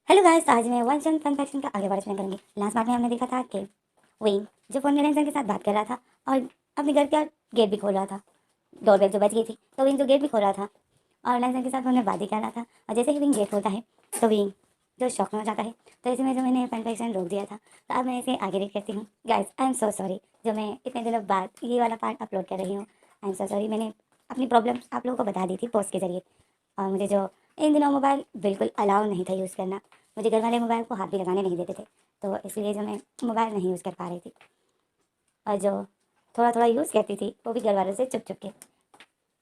Hello guys, आज मैं one सन fun faction का आगे बढ़ना करूंगी। लास्ट पार्ट में हमने देखा था कि विंग जो फोन में लेंसन के साथ बात कर रहा था और अपने घर का गेट भी खोल रहा था। डोरबेल जो बज गई थी तो विंग जो गेट भी खोल रहा था और लेंसन के साथ फोन में बात भी कर रहा था। और जैसे ही विंग गेट खोलता है तो विंग जो शॉक में हो जाता है। तो इसमें जो मैंने फन फैक्शन रोक दिया था, तो अब मैं इसे आगे रीड करती हूँ। Guys, I am so sorry जो मैं इतने दिनों बाद ये वाला पार्ट अपलोड कर रही हूँ। आई एम सो सॉरी, मैंने अपनी प्रॉब्लम आप लोगों को बता दी थी पोस्ट के जरिए। और मुझे जो इन दिनों मोबाइल बिल्कुल अलाउ नहीं था यूज़ करना। मुझे घर वाले मोबाइल को हाथ भी लगाने नहीं देते थे, तो इसलिए जो मैं मोबाइल नहीं यूज़ कर पा रही थी। और जो थोड़ा थोड़ा यूज़ करती थी वो भी घर वालों से चुप चुप के।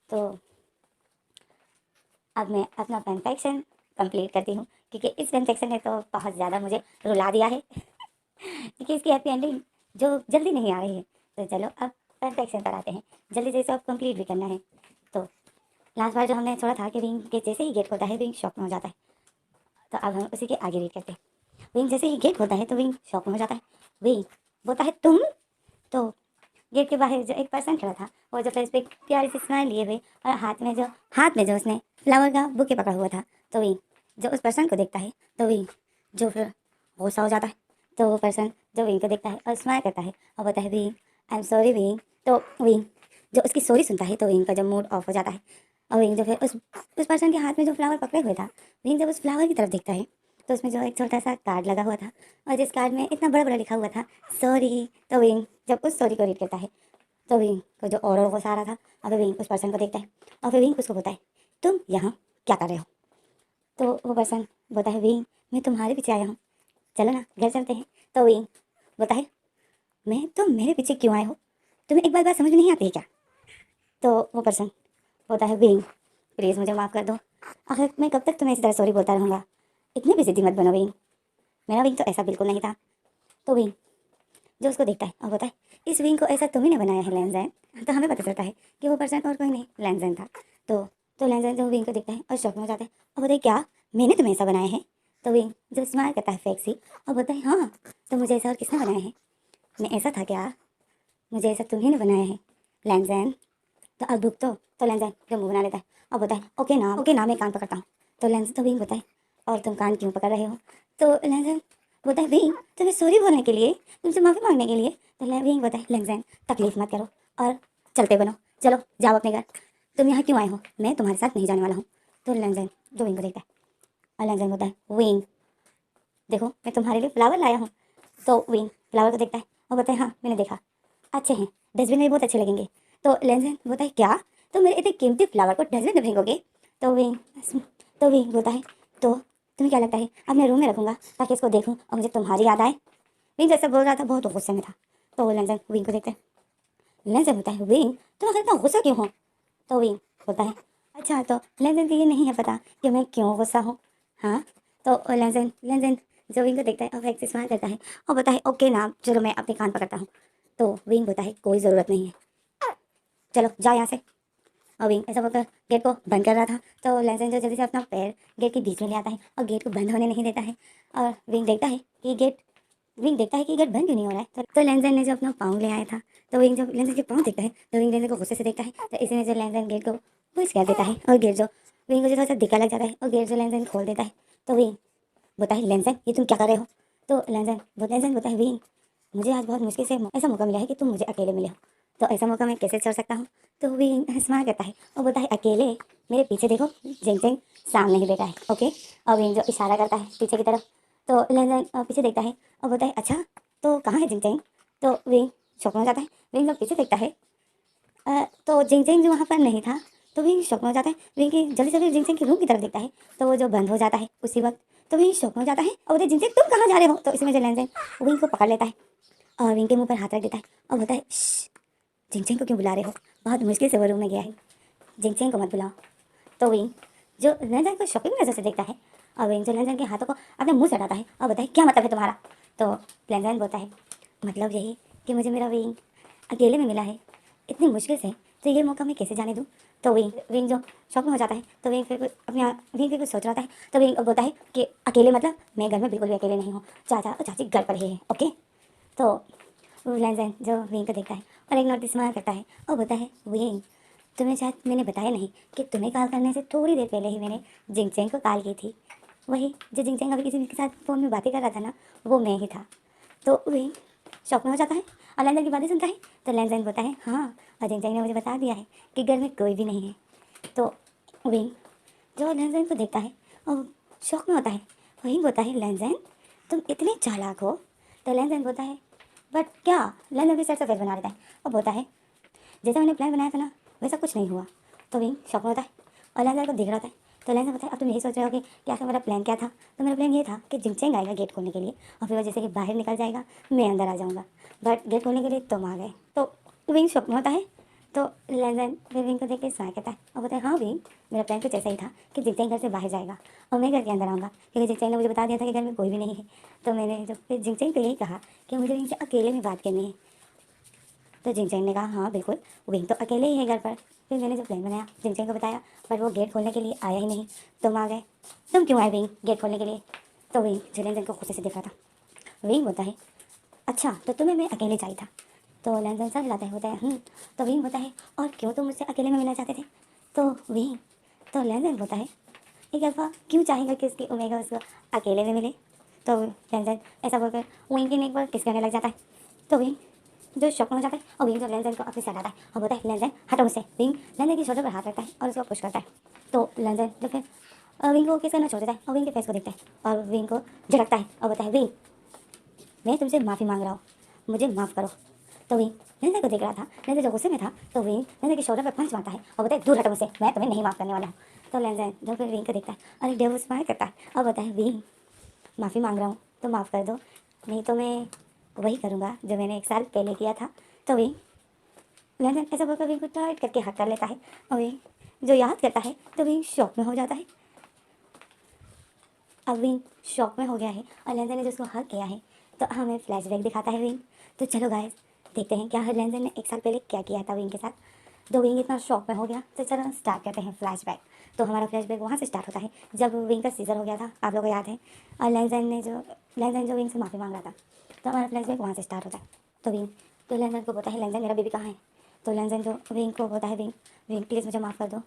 तो अब मैं अपना फैन सेक्शन कंप्लीट करती हूँ, क्योंकि इस फैन सेक्शन ने तो बहुत ज़्यादा मुझे रुला दिया है क्योंकि इसकी हैप्पी एंडिंग जो जल्दी नहीं आ रही है। तो चलो अब फैन सेक्शन पर आते हैं। जल्दी से इसे अब कंप्लीट भी करना है। तो लास्ट बार जो हमने छोड़ा था कि रिंग के जैसे ही गेट खोलता है रिंग शॉक में हो जाता है, तो अब हम उसी के आगे रीड करते हैं। विंग जैसे ही गेट खोलता है तो विंग शॉक में हो जाता है। विंग बोलता है तुम। तो गेट के बाहर जो एक पर्सन खड़ा था, वो जो फेस पे प्यारी सी स्माइल लिए हुए और हाथ में जो उसने फ्लावर का बुके पकड़ा हुआ था, तो विंग जो उस पर्सन को देखता है तो विंग जो फिर गुस्सा हो जाता है। तो वो पर्सन जो विंग को देखता है और स्माइल करता है और बोलता है wing I am sorry wing. तो विंग जो उसकी सॉरी सुनता है तो विंग का जो मूड ऑफ हो जाता है। और विंग जो फिर उस पर्सन के हाथ में जो फ्लावर पकड़े हुए था, विंग जब उस फ्लावर की तरफ देखता है तो उसमें जो एक छोटा सा कार्ड लगा हुआ था और जिस कार्ड में इतना बड़ा बड़ा लिखा हुआ था सॉरी। तो विंग जब उस सॉरी को रीड करता है तो विंग को जो और गुस्सा आ रहा था, अब विंग उस पर्सन को देखता है और फिर विंग उसको बोलता है तुम यहाँ क्या कर रहे हो। तो वो पर्सन बोलता है विंग मैं तुम्हारे पीछे आया हूँ, चलो ना घर चलते हैं। तो विंग बोलता है मैं तुम मेरे पीछे क्यों आए हो, तुम्हें एक बात समझ में नहीं आती है क्या। तो वो पर्सन बोलता है विंग प्लीज़ मुझे माफ़ कर दो, आखिर मैं कब तक तुम्हें इसी तरह सॉरी बोलता रहूँगा, इतनी भी ज़िद्दी मत बनो विंग, मेरा विंग तो ऐसा बिल्कुल नहीं था। तो विंग जो उसको देखता है और बोलता है इस विंग को ऐसा तुम्ही ने बनाया है लैंजैन। तो हमें पता चलता है कि वो पर्सन और कोई नहीं लैंजैन था। तो लैंजैन जो विंग को देखता है और शौक में हो जाता है और बोलता है क्या मैंने तुम्हें ऐसा बनाया है। तो विंग जो स्माइल करता है फेक सी और बोलता है हाँ, तो मुझे ऐसा और किसने बनाया है, मैं ऐसा था क्या, मुझे ऐसा तुम्ही ने बनाया है लैंजैन। तो अब रुक तो लैंजैन जो मुँह बना लेता है और बोलता है ओके ना मैं कान पकड़ता हूँ। तो लैंजैन तो विंग बोलता है और तुम कान क्यों पकड़ रहे हो। तो लैंजैन बोलता है विंग तुम्हें सॉरी बोलने के लिए, तुमसे माफ़ी मांगने के लिए। तो विंग बोलता है लैंजैन तकलीफ मत करो और चलते बनो, चलो जाओ अपने घर, तुम यहाँ क्यों आए हो, मैं तुम्हारे साथ नहीं जाने वाला हूँ। तो लैंजैन जो विंग को देखता है और लैंजैन बोलता है विंग देखो मैं तुम्हारे लिए फ्लावर लाया हूँ। तो विंग फ्लावर को देखता है और बोलता है हाँ मैंने देखा, अच्छे हैं, डस्टबिन में बहुत अच्छे लगेंगे। तो लेंजन बोलता है क्या, तो मेरे इतने कीमती फ्लावर को डस्टबिन में फेंकोगे। तो विंग तो विंग बोलता है तो तुम्हें क्या लगता है अपने रूम में रखूँगा ताकि इसको देखूँ और मुझे तुम्हारी याद आए। विंग जैसे बोल रहा था बहुत गुस्से में था। तो वो लेंजन विंग को देखते हैं, लेंजन बोलता है विंग तुम आखिर इतना गुस्सा क्यों हो। तो विंग बोलता है अच्छा तो लेंजन को ये नहीं है पता कि मैं क्यों गुस्सा हूँ। हाँ, तो लेंजन लेंजन जो विंग को देखता है और एक स्माइल करता है और बोलता है ओके ना चलो मैं अपने कान पकड़ता हूँ। तो विंग बोलता है कोई ज़रूरत नहीं है, चलो जाओ यहाँ से। और विंग ऐसा बोलकर गेट को बंद कर रहा था। तो लेंसन जो जल्दी से अपना पैर गेट के बीच में ले आता है और गेट को बंद होने नहीं देता है। और विंग देखता है कि गेट बंद क्यों नहीं हो रहा है। तो लेंसन ने जो अपना पाँव ले आया था, तो विंग जब लेंसन के पाँव देखता है तो विंग लेंसन को गुस्से से देखता है। तो इसी में जो लेंसन गेट को पुश कर देता है और गेट जो विंग को जो थोड़ा सा धक्का लग जाता है और गेट जो लेंसन खोल देता है। तो विंग बोलता है लेंसन ये तुम क्या कर रहे हो। तो लेंसन बोलता है विंग मुझे आज बहुत मुश्किल से ऐसा मौका मिला है कि तुम मुझे अकेले मिले हो, तो ऐसा मौका मैं कैसे छोड़ सकता हूँ। तो विंग स्माइल करता है और बोलता है अकेले, मेरे पीछे देखो जिंग जिंग सामने ही बैठा है ओके। और विंग जो इशारा करता है पीछे की तरफ, तो लेंजन पीछे देखता है और बोलता है अच्छा तो कहाँ है जिंग जिंग। तो विंग शौक में हो जाता है। विंग जब पीछे देखता है तो जिंग जिंग जो वहाँ पर नहीं था। तो विंग शौक में हो जाता है। विंग की जल्दी से जिंग जिंग की रूम की तरफ देखता है तो वो जो बंद हो जाता है उसी वक्त। तो विंग शौक में हो जाता है और बोलते जिंग जिंग तुम कहाँ जा रहे हो। तो इसमें जो लेंजन विंग को पकड़ लेता है और विंग के मुंह पर हाथ रख देता है और बोलता है जिंगचैंग को क्यों बुला रहे हो, बहुत मुश्किल से वो रूम में गया है, जिंगचैंग को मत बुलाओ। तो विंग जो लेंजन को शॉकिंग नजर से देखता है और विंग जो लेंजन के हाथों को अपने मुंह से हटाता है और बताए क्या मतलब है तुम्हारा। तो लेंजन बोलता है मतलब यही कि मुझे मेरा विंग अकेले में मिला है इतनी मुश्किल से, तो ये मौका मैं कैसे जाने दूँ। तो विंग जो शॉक में हो जाता है। तो विंग फिर कुछ सोच रहा है। तो विंग बोलता है कि अकेले मतलब मैं घर में बिल्कुल भी अकेले नहीं हूँ, चाचा और चाची घर पर ही है ओके। तो लेंजन जो विंग को देखता है और एक नोटिस मार करता है और बोलता है विंग तुम्हें शायद मैंने बताया नहीं कि तुम्हें कॉल करने से थोड़ी देर पहले ही मैंने जिंगचैंग को कॉल की थी। वही जो जिंगचैंग अभी किसी के साथ फ़ोन में बातें कर रहा था ना, वो मैं ही था। तो वही शॉक में हो जाता है और लैंजन की बातें सुनता है। तो लैंजन बोलता है हाँ, और जिंगचैंग ने मुझे बता दिया है कि घर में कोई भी नहीं है। तो वही जो लैंजन को देखता है और शौक में होता है, वही बोलता है लैंजन तुम इतने चालाक हो। तो लैंजन बोलता है बट क्या। लैंजन भी सर सफेद बना देता है और बोलता है जैसा मैंने प्लान बनाया था ना वैसा कुछ नहीं हुआ। तो वही शौक में होता है और लैंजन को दिख रहा होता है। तो लैंजन बोलता है अब तुम यही सोच रहे हो कि क्या मेरा प्लान क्या था। तो मेरा प्लान ये था कि जिंगचैंग आएगा गेट खोलने के लिए और फिर वो जैसे कि बाहर निकल जाएगा, मैं अंदर आ जाऊँगा, बट गेट खोलने के लिए तुम आ गए। तो विंग शौक में होता है। तो लैंजन फिर विंग को देख के स्माइल करता है और बोलता है हाँ विंग, मेरा प्लान कुछ ऐसा ही था कि जिंगचैंग घर से बाहर जाएगा और मैं घर के अंदर आऊँगा, क्योंकि जिंगचैंग ने मुझे बता दिया था कि घर में कोई भी नहीं है। तो मैंने जो फिर जिंगचैंग को यही कहा कि मुझे विंग से अकेले में बात करनी है। तो जिंगचैंग ने कहा हाँ बिल्कुल, विंग तो अकेले ही है घर पर। फिर मैंने जो प्लान बनाया जिंगचैंग को बताया, पर वो गेट खोलने के लिए आया ही नहीं। तुम आ गए। तुम क्यों आए विंग गेट खोलने के लिए। तो विंग जो लैंजन को खुशी से दिख रहा था, विंग बोलता है अच्छा तो तुम्हें मैं अकेले चाहिए था। तो लैंजन सर हिलाता है, होता है। तो विंग होता है और क्यों तुम मुझसे अकेले में मिलना चाहते थे। तो विंग तो लैंजन होता है एक अल्फा क्यों चाहेगा कि उसकी ओमेगा उसको अकेले में मिले। तो लैंजन ऐसा बोलकर विंग की नेक पर किस करने लग जाता है। तो विंग जो शॉक में हो जाता है और विंग जो लैंजन को अपने से हटाता है और बोलता है लैंजन हटो मुझसे। विंग लैंजन की शोल्डर पर हाथ रखता है और उसको पुश करता है। तो लैंजन जो फिर विंग को किस करना छोड़ देता है और विंग के फेस को देखता है और विंग को झटकता है और बोलता है विंग मैं तुमसे माफ़ी मांग रहा हूँ, मुझे माफ़ करो। तो विंग लैंजन को देख रहा था। लैंजन जो गुस्से में था तो विंग लैंजन के शोल्डर पर पंच मारता है और बोलता है दूर हटो मुझसे, मैं तुम्हें नहीं माफ़ करने वाला हूँ। तो लैंजन जो फिर विंग को देखता है और एक डेव स्माइल करता है और बोलता है विंग माफ़ी मांग रहा हूँ तो माफ़ कर दो, नहीं तो मैं वही करूँगा जो मैंने 1 साल पहले किया था। तो विंग लैंजन ऐसा बोलकर विंग को टाइट करके हक कर लेता है और विंग जो याद करता है तो विंग शॉक में हो जाता है। अब विंग शॉक में हो गया है और लैंजन ने जो उसको हक किया है तो हमें फ्लैशबैक दिखाता है विंग। तो चलो गाइस देखते हैं क्या लैंजन ने 1 साल पहले क्या किया था विंग के साथ। तो विंग इतना शॉक में हो गया तो चलो स्टार्ट करते हैं फ्लैशबैक। तो हमारा फ्लैशबैक वहाँ से स्टार्ट होता है जब विंग का सीजर हो गया था, आप लोगों को याद है। और लैंजन जो विंग से माफ़ी मांग रहा था, तो हमारा फ्लैशबैक वहाँ से स्टार्ट होता है। तो विंग तो लैंजन को बोलता है लैंजन मेरा बेबी कहाँ है। तो लैंजन जो विंग को बोलता है विंग विंग प्लीज़ मुझे माफ़ कर दो,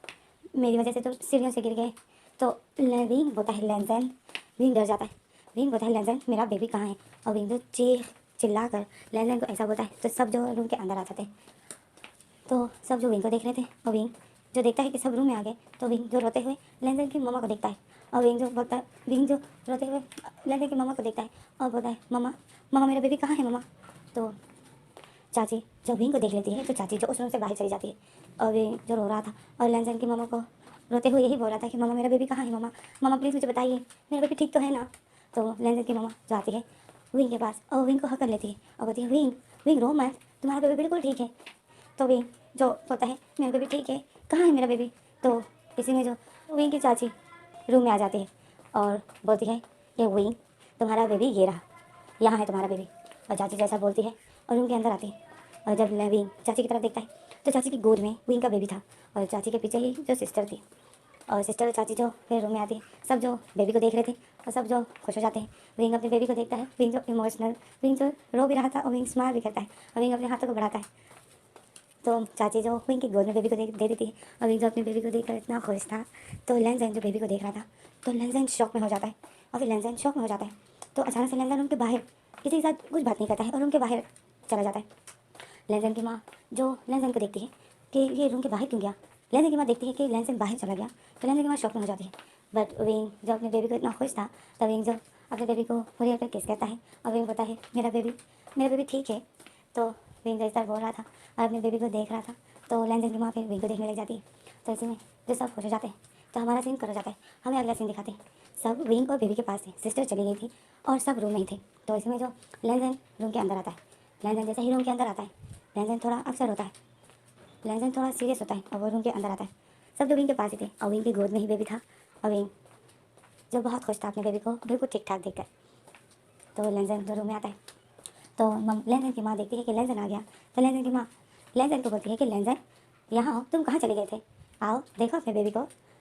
मेरी वजह से तो सीढ़ियों से गिर गए। तो विंग बोलता है लैंजन, विंग डर जाता है। विंग बोलता है लैंजन मेरा बेबी कहाँ है। और विंग जो चिल्ला कर लैंजन को ऐसा बोलता है तो सब जो रूम के अंदर आ जाते हैं। तो सब जो विंग को देख रहे थे और विंग जो देखता है कि सब रूम में आ गए, तो विंग जो रोते हुए लैंजन की मम्मा को देखता है और विंग जो बोलता है विंग जो रोते हुए लैंजन की मम्मा को देखता है और बोलता है मम्मा मम्मा मेरा बेबी कहाँ है मम्मा। तो चाची जो विंग को देख लेती है तो चाची जो उस रूम से बाहर चली जाती है और विंग जो रो रहा था और लैंजन की मम्मा को रोते हुए यही बोल रहा था कि मम्मा मेरा बेबी कहाँ है मम्मा, मम्मा प्लीज़ मुझे बताइए मेरा बेबी ठीक तो है ना। तो लैंजन की मम्मा जो आती है विंग के पास और विंग को हक कर लेती है और बोलती है विंग विंग रो मत, तुम्हारा बेबी बिल्कुल ठीक है। तो विंग जो बोलता है मेरा बेबी ठीक है, कहाँ है मेरा बेबी। तो इसी में जो विंग की चाची रूम में आ जाती है और बोलती है कि विंग तुम्हारा बेबी ये रहा, यहाँ है तुम्हारा बेबी। और चाची जैसा बोलती है और रूम के अंदर आती है और जब विंग चाची की तरफ देखता है तो चाची की गोद में विंग का बेबी था और चाची के पीछे ही जो सिस्टर थी। और सिस्टर और चाची जो फिर रूम में आती है, सब जो बेबी को देख रहे थे और सब जो खुश हो जाते हैं। विंग अपने बेबी को देखता है, विंग जो इमोशनल, विंग जो रो भी रहा था और विंग स्माइल भी करता है और विंग अपने हाथों को बढ़ाता है। तो चाची जो विंग की गोद में बेबी को दे देती है और विंग जो अपने बेबी को देखकर इतना खुश था। तो लैंजन जो बेबी को देख रहा था तो लैंजन शॉक में हो जाता है और फिर लैंजन शॉक में हो जाता है। तो अचानक से लैंजन उनके बाहर किसी के साथ कुछ बात नहीं करता है और उनके बाहर चला जाता है। लैंजन की माँ जो लैंजन को देखती है कि ये रूम के बाहर क्यों गया, लैंजन की माँ देखती है कि लैंजन बाहर चला गया तो लैंजन की माँ शॉक में हो जाती है। बट विंग जो अपने बेबी को इतना खुश था तब विंग जो अपने बेबी को पूरी होकर किस करता है और विंग बोलता है मेरा बेबी ठीक है। तो विंग जैसा बोल रहा था और अपने बेबी को देख रहा था तो लैंजन की माँ फिर विंग को देखने लग जाती है। तो इसी में जो सब खुश हो जाते हैं तो हमारा सीन कर हो जाता है। हमें अगला सीन दिखाते हैं, सब विंग और बेबी के पास थे, सिस्टर चली गई थी और सब रूम में ही थे। तो इसमें जो लैंजन रूम के अंदर आता है, लैंजन जैसे ही रूम के अंदर आता है लैंजन थोड़ा अक्सर होता है, लैंजन थोड़ा सीरियस होता है और वो रूम के अंदर आता है। सब जो विंग के पास ही थे और विंग की गोद में ही बेबी था और विंग जो बहुत खुश था अपने बेबी को बिल्कुल ठीक ठाक देखकर। तो लैंजन जो रूम में आता है तो लैंजन की माँ देखती है कि लैंजन आ गया। तो लैंजन की माँ लैंजन को बोलती है कि लैंजन यहाँ आओ, तुम कहाँ चले गए थे, आओ देखो अपने बेबी को,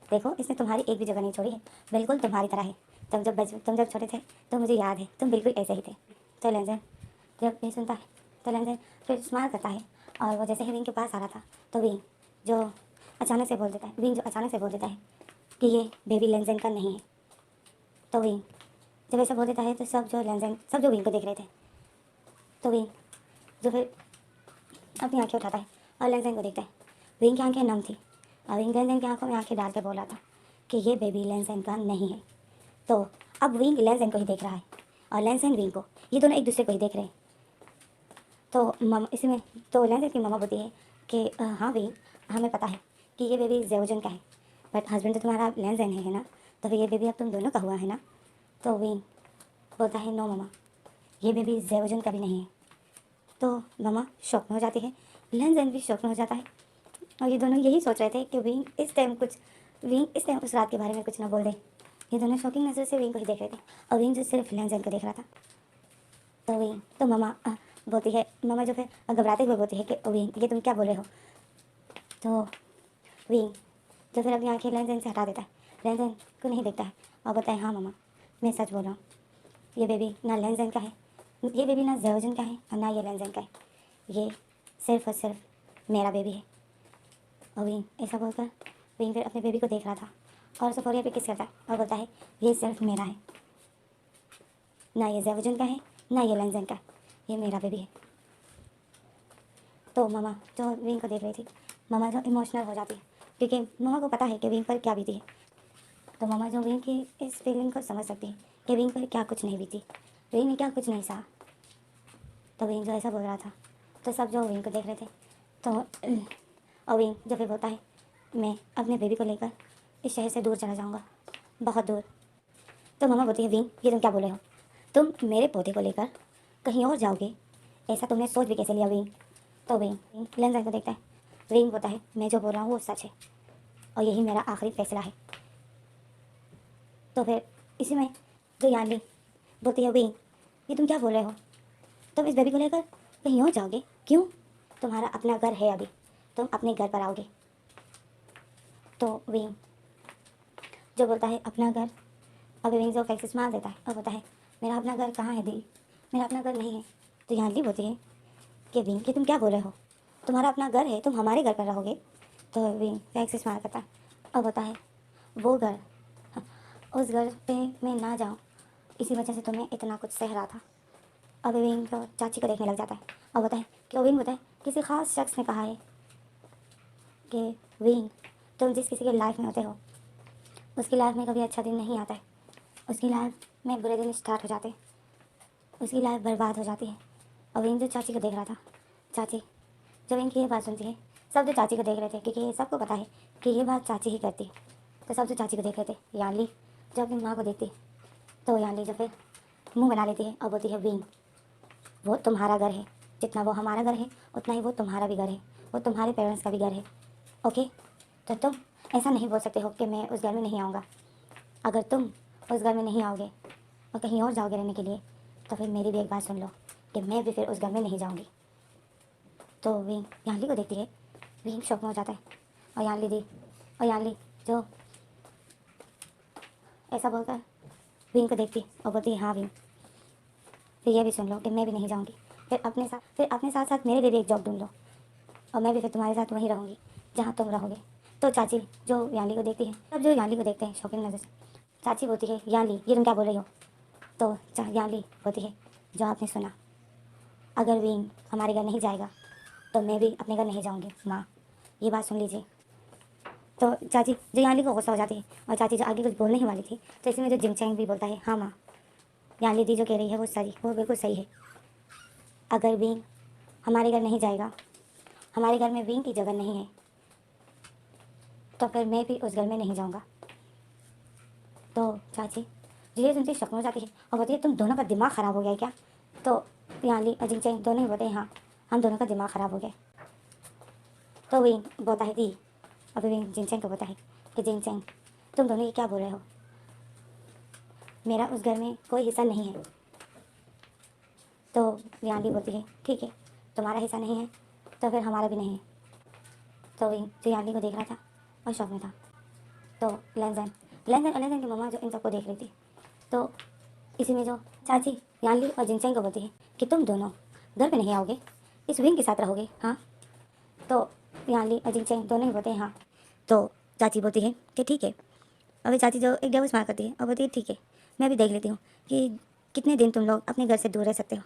देखो इसने तुम्हारी एक भी जगह नहीं छोड़ी है, बिल्कुल तुम्हारी तरह है। तुम जब छोटे थे तो मुझे याद है तुम बिल्कुल ऐसे ही थे। तो लैंजन जब ये सुनता है तो लैंजन फिर स्माइल करता है और वो जैसे ही विंग के पास आ रहा था तो विंग जो अचानक से बोल देता है कि ये बेबी लैंजन का नहीं है। तो विंग जब ऐसा बोल देता है तो सब जो विंग को देख रहे थे, तो विंग जो फिर अपनी आंखें उठाता है और लेंसेन को देखता है। विंग की आंखें नम थी और विंग लेंसेन की आंखों में आंखें डाल के बोला था कि ये बेबी लेंसेन का नहीं है। तो अब विंग लेंसेन को ही देख रहा है और लेंसेन विंग को, ये दोनों एक दूसरे को ही देख रहे हैं। तो मम इसमें तो लेंसेन की मम्मा बोलती है कि हाँ विंग, हमें पता है कि ये बेबी जेवजन का है, बट हस्बैंड तो तुम्हारा लेंसेन है ना, तो फिर ये बेबी अब तुम दोनों का हुआ है ना। तो विंग बोलता है नो मम्मा, ये बेबी जेवजन का भी नहीं है। तो मम्मा शॉक में हो जाती है, लेंसेन भी शॉक में हो जाता है और ये दोनों यही सोच रहे थे कि विंग इस टाइम उस रात के बारे में कुछ ना बोल दे। ये दोनों शॉकिंग नज़र से विंग को ही देख रहे थे और विंग जो सिर्फ लेंसेन को देख रहा था। तो विंग तो मम्मा बोलती है, मम्मा जो फिर घबराते हुए बोलती है कि विंग ये तुम क्या बोल रहे हो। तो विंग जो फिर अपनी आंखें लेंसेन से हटा देता है, लेंसेन को नहीं देखता है और बोलता है हाँ मम्मा, मैं सच बोल रहा हूँ, ये बेबी ना लेंसेन का है, ये बेबी ना जेवजन का है और ना ये लेंसेन का है, ये सिर्फ और सिर्फ मेरा बेबी है। और विंग ऐसा बोलकर विंग फिर अपने बेबी को देख रहा था और उसे फोरिया पे किस करता है और बोलता है ये सिर्फ मेरा है, ना ये जेवजन का है ना ये लेंसेन का, ये मेरा बेबी है। तो मम्मा जो विंग को देख रही थी, मम्मा जो इमोशनल हो जाती है क्योंकि मम्मा को पता है कि विंग पर क्या बीती है। तो मम्मा जो विंग की इस फीलिंग को समझ सकती है कि विंग पर क्या कुछ नहीं बीती, विंग ने क्या कुछ नहीं सहा। तो विंग जो ऐसा बोल रहा था तो सब जो विंग को देख रहे थे, तो और विंग जो फिर बोलता है मैं अपने बेबी को लेकर इस शहर से दूर चला जाऊँगा, बहुत दूर। तो मम्मा बोलती है विंग ये तुम क्या बोले हो, तुम मेरे पौधे को लेकर कहीं और जाओगे, ऐसा तुमने सोच भी कैसे लिया विंग। तो विंग लेंसेन को देखता है, विंग बोलता है मैं जो बोल रहा हूँ वो सच है और यही मेरा आखिरी फैसला है। तो फिर इसी में जो यानली बोलती है विंग ये तुम क्या बोल रहे हो, तुम इस बेबी को लेकर कहीं और जाओगे, क्यों, तुम्हारा अपना घर है, अभी तुम अपने घर पर आओगे। तो विंग जो बोलता है अपना घर, अभी विंग जो फैक्सिस मार देता है और बोलता है मेरा अपना घर कहाँ है दी, मेरा अपना घर नहीं है। तो यानली बोलती है कि विंग कि तुम क्या बोल रहे हो, तुम्हारा अपना घर है, तुम हमारे घर पर रहोगे। तो विंग फैक्सिस मार करता है और बोलता है वो घर, उस घर पे मैं ना जाऊँ, इसी वजह से तुम्हें इतना कुछ सह रहा था। अब विंग तो चाची को देखने लग जाता है और बोलता है कि विंग बोलता है किसी ख़ास शख्स ने कहा है कि विंग तुम जिस किसी की लाइफ में होते हो उसकी लाइफ में कभी अच्छा दिन नहीं आता है, उसकी लाइफ में बुरे दिन स्टार्ट हो जाते हैं, उसकी लाइफ बर्बाद हो जाती है। और विंग जो चाची को देख रहा था, चाची जब विंग की ये बात सुनती है, सब जो चाची को देख रहे थे क्योंकि ये सबको पता है कि ये बात चाची ही करती है, तो सब जो चाची को देख रहे थे, यानली जब अपनी माँ को देखती तो यानली जो फिर मुँह बना लेती है और बोलती है विंग वो तुम्हारा घर है, जितना वो हमारा घर है उतना ही वो तुम्हारा भी घर है, वो तुम्हारे पेरेंट्स का भी घर है, ओके। तो तुम ऐसा नहीं बोल सकते हो कि मैं उस घर में नहीं आऊँगा। अगर तुम उस घर में नहीं आओगे और कहीं और जाओगे रहने के लिए तो फिर मेरी भी एक बात सुन लो कि मैं भी फिर उस घर में नहीं जाऊँगी। तो विंग यानली को देखती है, विंग शौक में हो जाता है और यानली जो ऐसा बोलकर विंग को देखती और बोलती है हाँ विंग फिर ये भी सुन लो कि मैं भी नहीं जाऊँगी, फिर अपने साथ साथ मेरे लिए भी एक जॉब ढूंढ लो और मैं भी फिर तुम्हारे साथ वहीं रहूँगी जहाँ तुम रहोगे। तो चाची जो यानली को देखती है, तब जो यानली को देखते हैं शौकीन नज़र से, चाची बोलती है यानली ये तुम क्या बोल रही हो। तो यानली बोलती है जो आपने सुना, अगर विंग हमारे घर नहीं जाएगा तो मैं भी अपने घर नहीं जाऊँगी माँ, ये बात सुन लीजिए। तो चाची जो यानली को गुस्सा हो जाती है और चाची जो आगे कुछ बोलने ही वाली थी, तो इसमें जो जिंगचैंग भी बोलता है हाँ माँ, यानली दी जो कह रही है वो बिल्कुल सही है, अगर विंग हमारे घर नहीं जाएगा, हमारे घर में विंग की जगह नहीं है, तो फिर मैं भी उस घर में नहीं जाऊंगा। तो चाची ये सुनती शक में हो जाती है और बोलती है तुम दोनों का दिमाग ख़राब हो गया है क्या। तो यानली और जिंगचैंग दोनों ही बोलते हैं हाँ हम दोनों का दिमाग ख़राब हो गया। तो विंग बोलता है दी, अभी विंग जिंगचैंग को बोलता है कि जिंगचैंग तुम दोनों ये क्या बोल रहे हो, मेरा उस घर में कोई हिस्सा नहीं है। तो यानली बोलती है ठीक है तुम्हारा हिस्सा नहीं है तो फिर हमारा भी नहीं है। तो विंग जो यानली को देख रहा था और शौक में था, तो लेंजन की मम्मा जो इन सबको देख रही थी, तो इसी में जो चाची यानली और जिनचैंग को बोलती है कि तुम दोनों घर पे नहीं आओगे, इस विंग के साथ रहोगे हाँ। तो यानली और जिनचैंग दोनों ही बोलते हैं हाँ। तो चाची बोलती है कि ठीक है, अभी चाची जो एक डेविस मार करती है और बोलती है ठीक है मैं भी देख लेती हूँ कि कितने दिन तुम लोग अपने घर से दूर रह सकते हो।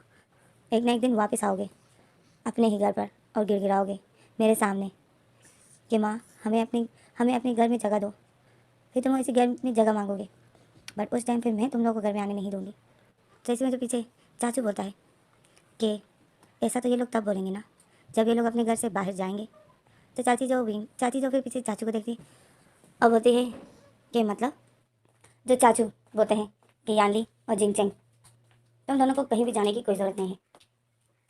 एक ना एक दिन वापस आओगे अपने ही घर पर और गिड़गिड़ाओगे मेरे सामने कि माँ हमें अपने घर में जगह दो। फिर तुम इसी घर में जगह मांगोगे, बट उस टाइम फिर मैं तुम लोगों को घर में आने नहीं दूँगी। तो इसी में जो पीछे चाचू बोलता है कि ऐसा तो ये लोग तब बोलेंगे ना जब ये लोग अपने घर से बाहर जाएंगे। तो चाची जो फिर पीछे चाचू को देखती और बोलती है कि मतलब जो चाचू बोलते हैं कि यानली और जिंगचैंग, तुम दोनों को कहीं भी जाने की कोई ज़रूरत नहीं है।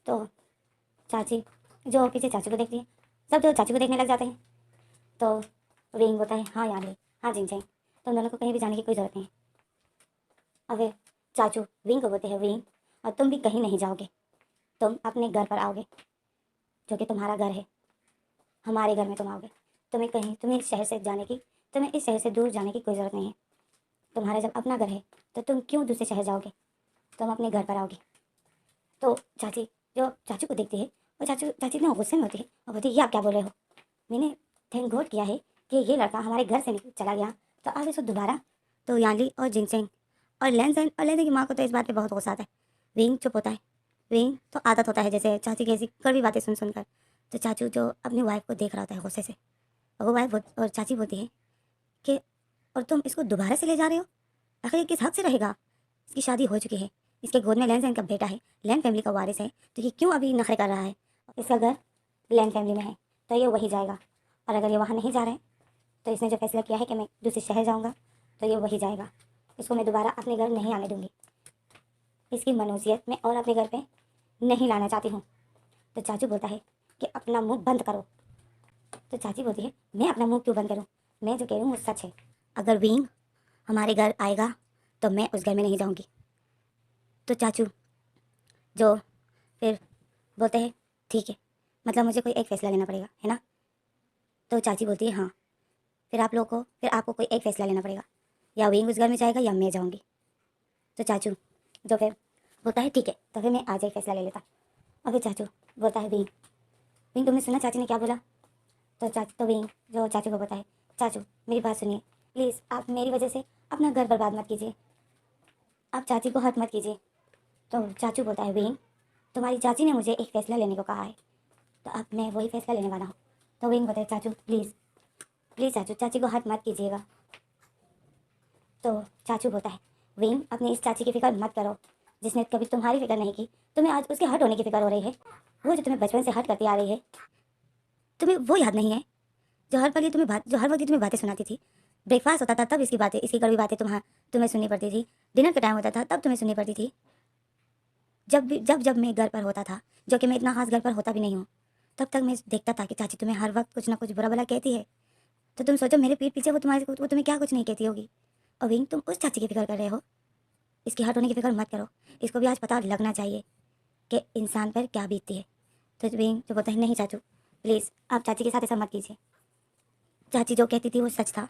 तो चाची जो पीछे चाचू को देखती है, सब जो चाचू को देखने लग जाते हैं। तो विंग बोलता है हाँ यानली, हाँ जिंगचैंग, तुम दोनों को कहीं भी जाने की कोई ज़रूरत नहीं है। और फिर चाचू विंग को बोलते हैं विंग, और तुम भी कहीं नहीं जाओगे, तुम अपने घर पर आओगे जो कि तुम्हारा घर है। हमारे घर में तुम आओगे। तुम्हें इस शहर से जाने की, तुम्हें इस शहर से दूर जाने की कोई ज़रूरत नहीं है। तुम्हारा जब अपना घर है तो तुम क्यों दूसरे शहर जाओगे, तुम अपने घर पर आओगे। तो चाची जो चाचू को देखती है, वो चाची इतना गुस्से में होती है और बोलती है ये आप क्या बोल रहे हो। मैंने थैंक गॉड किया है कि ये लड़का हमारे घर से चला गया, तो अब इसको दोबारा। तो यानली और जिनसेंग और लेंसेन की माँ को तो इस बात पे बहुत गुस्सा आता है। विंग चुप होता है। विंग तो आदत होता है जैसे चाची की ऐसी कड़वी बातें सुन सुनकर। तो चाचू जो अपनी वाइफ को देख रहा होता है गुस्से से, और वो वाइफ और चाची बोलती है कि और तुम इसको दोबारा से ले जा रहे हो, आखिर ये किस हक से रहेगा। इसकी शादी हो चुकी है, इसके गोद में लैन का बेटा है, लैन फैमिली का वारिस है, तो ये क्यों अभी नखरे कर रहा है। इसका घर लैन फैमिली में है तो ये वही जाएगा, और अगर ये वहाँ नहीं जा रहे हैं तो इसने जो फैसला किया है कि मैं दूसरे शहर जाऊँगा तो ये वही जाएगा। इसको मैं दोबारा अपने घर नहीं आने दूँगी। इसकी मनूसियत मैं और अपने घर पे नहीं लाना चाहती हूँ। तो चाचू बोलता है कि अपना मुँह बंद करो। तो चाची बोलती है मैं अपना मुँह क्यों बंद करूँ, मैं जो कह रही हूँ वो सच है। अगर विंग हमारे घर आएगा तो मैं उस घर में नहीं जाऊँगी। तो चाचू जो फिर बोलते हैं ठीक है, मतलब मुझे कोई एक फ़ैसला लेना पड़ेगा, है ना। तो चाची बोलती है हाँ, फिर आपको कोई एक फ़ैसला लेना पड़ेगा, या विंग उस घर में जाएगा या मैं जाऊँगी। तो चाचू जो फिर बोलता है ठीक है, तो फिर मैं आज एक फ़ैसला ले लेता। और फिर चाचू बोलता है विंग, विंग तुमने सुना चाची ने क्या बोला। तो विंग जो चाचू को बोलता है चाचू मेरी बात सुनिए प्लीज़, आप मेरी वजह से अपना घर बर्बाद मत कीजिए, आप चाची को हर्ट मत कीजिए। तो चाचू बोलता है विंग तुम्हारी चाची ने मुझे एक फ़ैसला लेने को कहा है, तो अब मैं वही फ़ैसला लेने वाला हूँ। तो विंग बोलता है चाचू प्लीज़ प्लीज़ चाचू चाची को हर्ट मत कीजिएगा। तो चाचू बोलता है विंग अपनी इस चाची की फ़िक्र मत करो, जिसने कभी तुम्हारी फ़िक्र नहीं की, तुम्हें आज उसके हर्ट होने की फ़िक्र हो रही है। वो जो तुम्हें बचपन से हर्ट करती आ रही है, तुम्हें वो याद नहीं है जो हर पल ये जो हर वक्त तुम्हें बातें सुनाती थी। ब्रेकफास्ट होता था तब इसकी कड़वी बातें तुम्हें सुननी पड़ती थी। डिनर का टाइम होता था तब तुम्हें सुननी पड़ती थी। जब मैं घर पर होता था, जो कि मैं इतना खास घर पर होता भी नहीं हूँ, तब तक मैं देखता था कि चाची तुम्हें हर वक्त कुछ ना कुछ बुरा भला कहती है। तो तुम सोचो मेरे पीठ पीछे वो तुम्हें क्या कुछ नहीं कहती होगी। और विंग तुम उस चाची की फिक्र कर रहे हो, इसकी हर्ट होने की फिक्र मत करो। इसको भी आज पता लगना चाहिए कि इंसान पर क्या बीतती है। तो विंग जो बोलता है नहीं चाचू प्लीज़ आप चाची के साथ ऐसा मत कीजिए। चाची जो कहती थी वो सच था,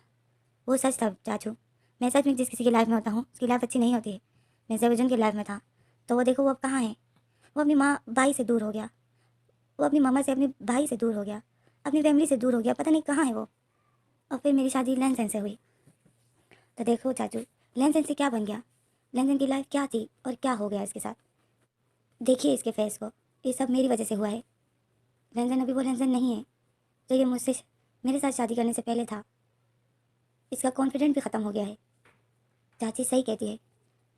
वो सच था चाचू। मैं सच में जिस किसी की लाइफ में होता हूँ उसकी लाइफ अच्छी नहीं होती है। मैं सेवजन की लाइफ में था, तो वो देखो वो अब कहाँ है। वो अपनी माँ भाई से दूर हो गया, वो अपनी मामा से अपने भाई से दूर हो गया, अपनी फैमिली से दूर हो गया, पता नहीं कहाँ है वो। और फिर मेरी शादी लैनसेन से हुई। तो देखो चाचू लैनसेन से क्या बन गया, लैनसेन की लाइफ क्या थी और क्या हो गया इसके साथ। देखिए इसके फेस को, ये सब मेरी वजह से हुआ है। लैनसेन अभी वो लैनसेन नहीं है जो ये मुझसे मेरे साथ शादी करने से पहले था। इसका कॉन्फिडेंट भी ख़त्म हो गया है। चाची सही कहती है,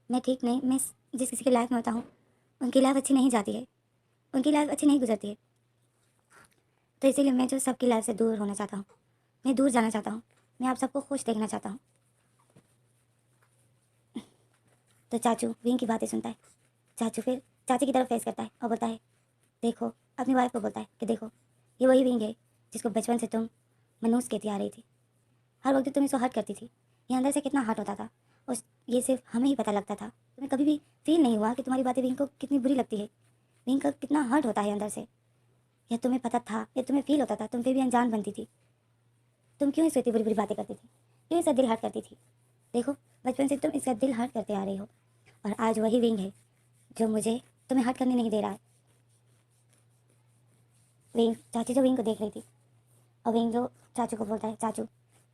मैं ठीक नहीं, मैं जिस किसी की लाइफ में होता हूँ उनकी लाइफ अच्छी नहीं जाती है, उनकी लाइफ अच्छी नहीं गुजरती है। तो इसीलिए मैं जो सबकी लाइफ से दूर होना चाहता हूँ, मैं दूर जाना चाहता हूँ, मैं आप सबको खुश देखना चाहता हूँ। तो चाचू विंग की बातें सुनता है। चाचू फिर चाची की तरफ फेस करता है और बोलता है देखो, अपनी वाइफ को बोलता है कि देखो ये वही विंग है जिसको बचपन से तुम मनूस कहती आ रही थी। हर वक्त तुम इसको हर्ट करती थी, ये अंदर से कितना हर्ट होता था और ये सिर्फ हमें ही पता लगता था। तुम्हें कभी भी फील नहीं हुआ कि तुम्हारी बातें विंग को कितनी बुरी लगती है, विंग का कितना हर्ट होता है अंदर से। या तुम्हें पता था, या तुम्हें फील होता था, तुम फिर भी अनजान बनती थी। तुम क्यों इससे इतनी बुरी बुरी बातें करती थी, क्यों इसका दिल हर्ट करती थी। देखो बचपन से तुम इसका दिल हर्ट करते आ रही हो, और आज वही विंग है जो मुझे तुम्हें हर्ट करने नहीं दे रहा है। विंग चाची जो विंग को देख रही थी, और विंग जो चाचू को बोलता है चाचू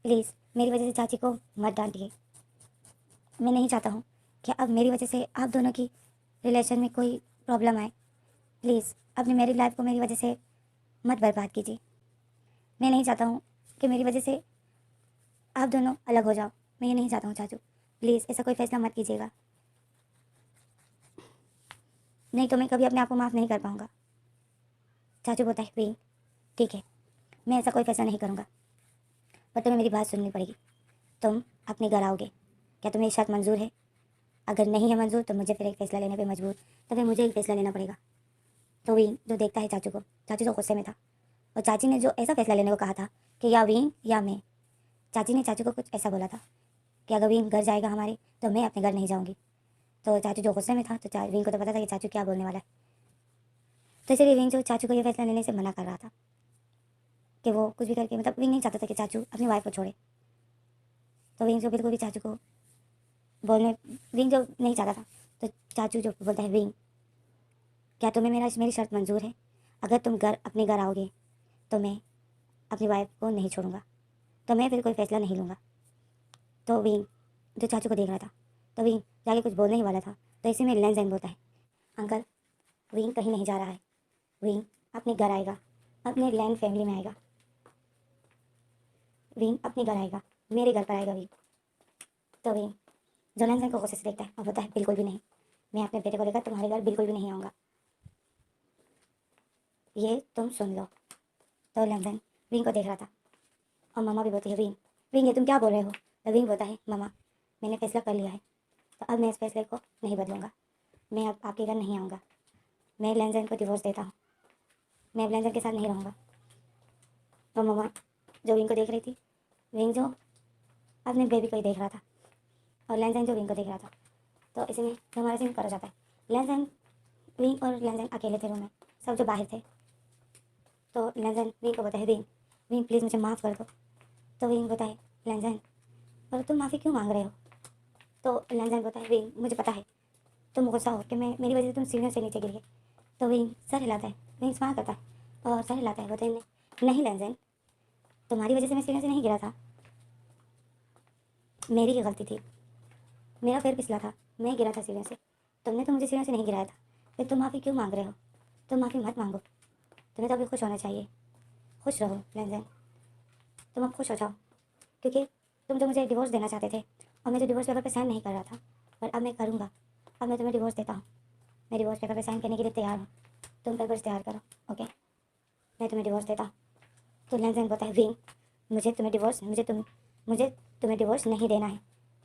प्लीज़ मेरी वजह से चाची को मत डांटिए, मैं नहीं चाहता हूँ क्या अब मेरी वजह से आप दोनों की रिलेशन में कोई प्रॉब्लम आए? प्लीज़ अपनी मैरिड लाइफ को मेरी वजह से मत बर्बाद कीजिए। मैं नहीं चाहता हूँ कि मेरी वजह से आप दोनों अलग हो जाओ। मैं ये नहीं चाहता हूँ चाचू, प्लीज़ ऐसा कोई फैसला मत कीजिएगा, नहीं तो मैं कभी अपने आप को माफ़ नहीं कर पाऊँगा। चाचू बोलता है विंग, ठीक है, मैं ऐसा कोई फैसला नहीं करूँगा, पर तुम्हें मेरी बात सुननी पड़ेगी। तुम अपने घर आओगे, क्या तुम्हें ये शर्त मंजूर है? अगर नहीं है मंजूर तो मुझे फिर एक फैसला लेने पे मजबूर, तो फिर मुझे एक फैसला लेना पड़ेगा। तो विंग जो देखता है चाचू को, चाचू तो गुस्से में था, और चाची ने जो ऐसा फैसला लेने को कहा था कि या विंग या मैं, चाची ने चाचू को कुछ ऐसा बोला था कि अगर विंग घर जाएगा हमारे तो मैं अपने घर नहीं जाऊँगी। तो चाचू जो गुस्से में था, तो विंग को तो पता था कि चाचू क्या बोलने वाला है, तो इसलिए विंग जो चाचू को ये फैसला लेने से मना कर रहा था कि वो कुछ भी करके, मतलब विंग नहीं चाहता था कि चाचू अपनी वाइफ को छोड़े। तो विंग जो बिल्कुल भी चाचू को बोलने, विंग जो नहीं चाहता था, तो चाचू जो बोलता है विंग, क्या तुम्हें मेरी शर्त मंजूर है? अगर तुम अपने घर आओगे तो मैं अपनी वाइफ को नहीं छोड़ूंगा, तो मैं फिर कोई फैसला नहीं लूँगा। तो विंग जो चाचू को देख रहा था, तो विंग जाके कुछ बोलने ही वाला था, तो इसी में लेंजन बोलता है, अंकल विंग कहीं नहीं जा रहा है, विंग अपने घर आएगा, अपने लैंड फैमिली में आएगा, विंग अपने घर आएगा, मेरे घर पर आएगा विंग। तो विंग जो लेंजन को गुस्से से देखता है और बोलता है बिल्कुल भी नहीं, मैं अपने बेटे को लेकर तुम्हारे घर बिल्कुल भी नहीं आऊँगा, ये तुम सुन लो। तो लेंजन विंग को देख रहा था, और मामा भी बोलती है विंग, विंग ये तुम क्या बोल रहे हो? तो विंग बोलता है मामा मैंने फैसला कर लिया है, तो अब मैं इस फैसले को नहीं बदलूंगा, मैं अब आपके घर नहीं आऊँगा, मैं लेंजन को डिवोर्स देता हूँ, मैं अब लेंजन के साथ नहीं रहूँगा। तो मामा जो विंग को देख रही थी, विंग जो अपने बेबी को ही देख रहा था, और लेंजन जो विंग को देख रहा था, तो इसी में हमारा सीन कर जाता है। लेंजन विंग और लेंजन अकेले थे रूम में, सब जो बाहर थे। तो लेंजन विंग को बताए विंग, विंग प्लीज़ मुझे माफ़ कर दो। तो विंग बताए लेंजन, पर तुम माफ़ी क्यों मांग रहे हो? तो लेंजन बताए विंग मुझे पता है तुम गुस्सा हो कि मैं मेरी वजह से तुम सीढ़ियों से नीचे गिर गए। तो विंग सर हिलाता है, विंग स्माइल करता है और सर हिलाता है, बताए नहीं लेंजन, तुम्हारी वजह से मैं सीढ़ियों से नहीं गिरा था, मेरी ही गलती थी, मेरा पैर फिसला था, मैं गिरा था सीढ़ियों से, तुमने तो मुझे सीढ़ियों से नहीं गिराया था, फिर तुम माफ़ी क्यों मांग रहे हो? तुम माफ़ी मत मांगो, तुम्हें तो अभी खुश होना चाहिए, खुश रहो लेंजन, तुम अब खुश हो जाओ, क्योंकि तुम जो मुझे डिवोर्स देना चाहते थे और मैं जो डिवोर्स पेपर पे साइन नहीं कर रहा था, पर अब मैं करूँगा, अब मैं तुम्हें डिवोर्स देता हूँ, मैं डिवोर्स पेपर पे साइन करने के लिए तैयार हूँ, तुम पेपर्स तैयार करो, ओके, मैं तुम्हें डिवोर्स देता हूँ। तो लेंजन बोलता है विंग मुझे तुम्हें डिवोर्स नहीं देना है।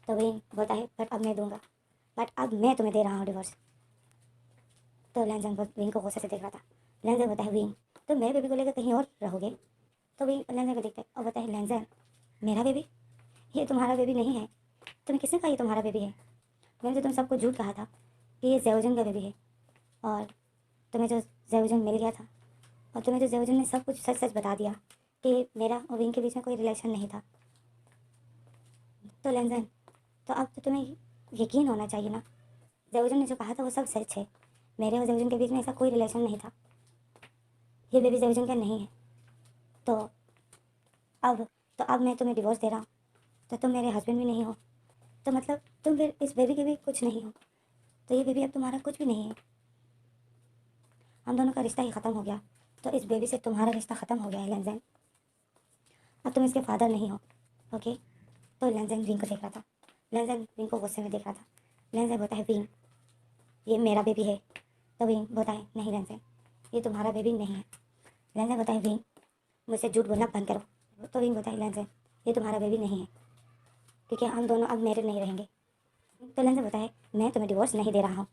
तो विंग बोलता है बट अब मैं दूंगा, बट अब मैं तुम्हें दे रहा हूँ डिवोर्स। तो लेंजन विंग को गुस्से से देख रहा था। लेंजन बोलता है विंग तो मेरे बेबी को लेकर कहीं और रहोगे? तो विंग लेंजन को देखता है और बोलता है लेंजन मेरा बेबी? ये तुम्हारा बेबी नहीं है, तुम्हें किसने कहा ये तुम्हारा बेबी है? मैंने तो तुम सबको झूठ कहा था कि ये जेवजन का बेबी है, और तुम्हें जो जेवजन मिल गया था, और तुम्हें जो जेवजन ने सब कुछ सच सच बता दिया कि मेरा और विंग के बीच में कोई रिलेशन नहीं था। तो लेंजन तो अब तो तुम्हें यकीन होना चाहिए ना, जेवजन ने जो कहा था वो सब सच है, मेरे और जेवजन के बीच में ऐसा कोई रिलेशन नहीं था, ये बेबी जेवजन का नहीं है। तो अब अब मैं तुम्हें डिवोर्स दे रहा हूँ, तो तुम मेरे हस्बैंड भी नहीं हो, तो मतलब तुम फिर इस बेबी के भी कुछ नहीं हो, तो ये बेबी अब तुम्हारा कुछ भी नहीं है, हम दोनों का रिश्ता ही ख़त्म हो गया, तो इस बेबी से तुम्हारा रिश्ता ख़त्म हो गया है लेंजन, अब तुम इसके फादर नहीं हो, ओके। तो लेंजन विंग को देख रहा था, लेंजन विंग को गुस्से में देख रहा था। लेंजन बोलता है विंग ये मेरा बेबी है। तो विंग बोलता है नहीं लेंजन ये तुम्हारा बेबी नहीं है। लेंजन बोलता है विंग मुझसे झूठ बोलना बंद करो। तो विंग बोलता है लेंजन ये तुम्हारा बेबी नहीं है, क्योंकि हम दोनों अब मैरिड नहीं रहेंगे। तो लेंजन बोलता है मैं तुम्हें डिवोर्स नहीं दे रहा हूँ।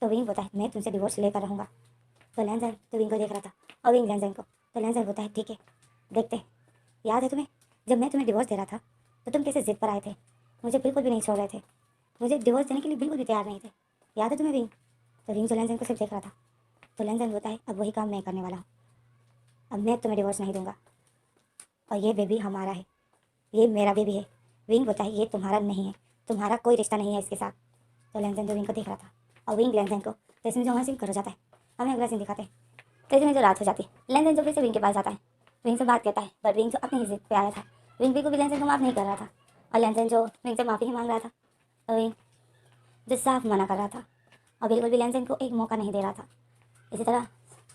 तो विंग बोलता है मैं तुमसे डिवोर्स लेकर रहूँगा। तो लेंजन तो विंग को देख रहा था और विंग लेंजन को। तो लेंजन बोलता है ठीक है देखते हैं, याद है तुम्हें जब मैं तुम्हें डिवोर्स दे रहा था तो तुम कैसे जिद पर आए थे, मुझे बिल्कुल भी नहीं छोड़ रहे थे, मुझे डिवोर्स देने के लिए बिल्कुल भी तैयार नहीं थे, याद है तुम्हें विंग? तो विंग तो लेंजन को सिर्फ देख रहा था। तो लेंजन बोलता है अब वही काम मैं करने वाला हूँ, अब मैं तुम्हें डिवोर्स नहीं दूंगा, और ये बेबी हमारा है, ये मेरा बेबी है। विंग बोलता है ये तुम्हारा नहीं है, तुम्हारा कोई रिश्ता नहीं है इसके साथ। तो लेंजन तो विंग को देख रहा था और विंग लेंजन को, तो इसमें जो हमारा सीन कर हो जाता है, हमें अगला सीन दिखाते हैं। तो इसमें जो रात हो जाती है लेंजन जो फिर से विंग के पास जाता है, विंग से बात करता है, पर विंग जो अपनी ही जिद पे आया था, विंग भी को भी लेंजन को माफ़ नहीं कर रहा था, और लेंजन जो विंग से माफ़ी ही मांग रहा था। तो विंग जो साफ मना कर रहा था और बिल्कुल भी लैंजन को एक मौका नहीं दे रहा था। इसी तरह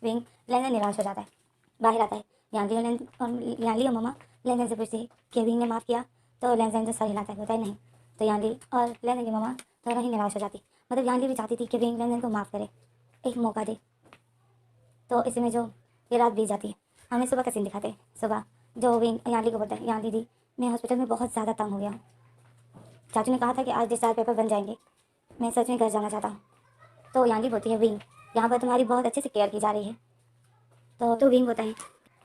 विंग लैंजन निराश हो जाता है, बाहर आता है। यानली और ममा लैंजन से पूछती है कि विंग ने माफ़ किया, तो लैंजन जो सर हिलाता है, बोलता है नहीं। तो यानली और लैंजन की ममा दोनों ही निराश हो जाती। मतलब यानली भी चाहती थी कि विंग लैंजन को माफ़ करे, एक मौका दे। तो इसी में जो ये रात बीत जाती है, हमें सुबह का सीन दिखाते हैं। सुबह जो विंग यानली को बोलता है, यानली दी मैं हॉस्पिटल में बहुत ज़्यादा तंग हो गया हूँ। चाचू ने कहा था कि आज डिस्चार्ज पेपर बन जाएंगे, मैं सच में घर जाना चाहता हूँ। तो यानली बोलती है विंग यहाँ पर तुम्हारी बहुत अच्छे से केयर की जा रही है। तो विंग होता है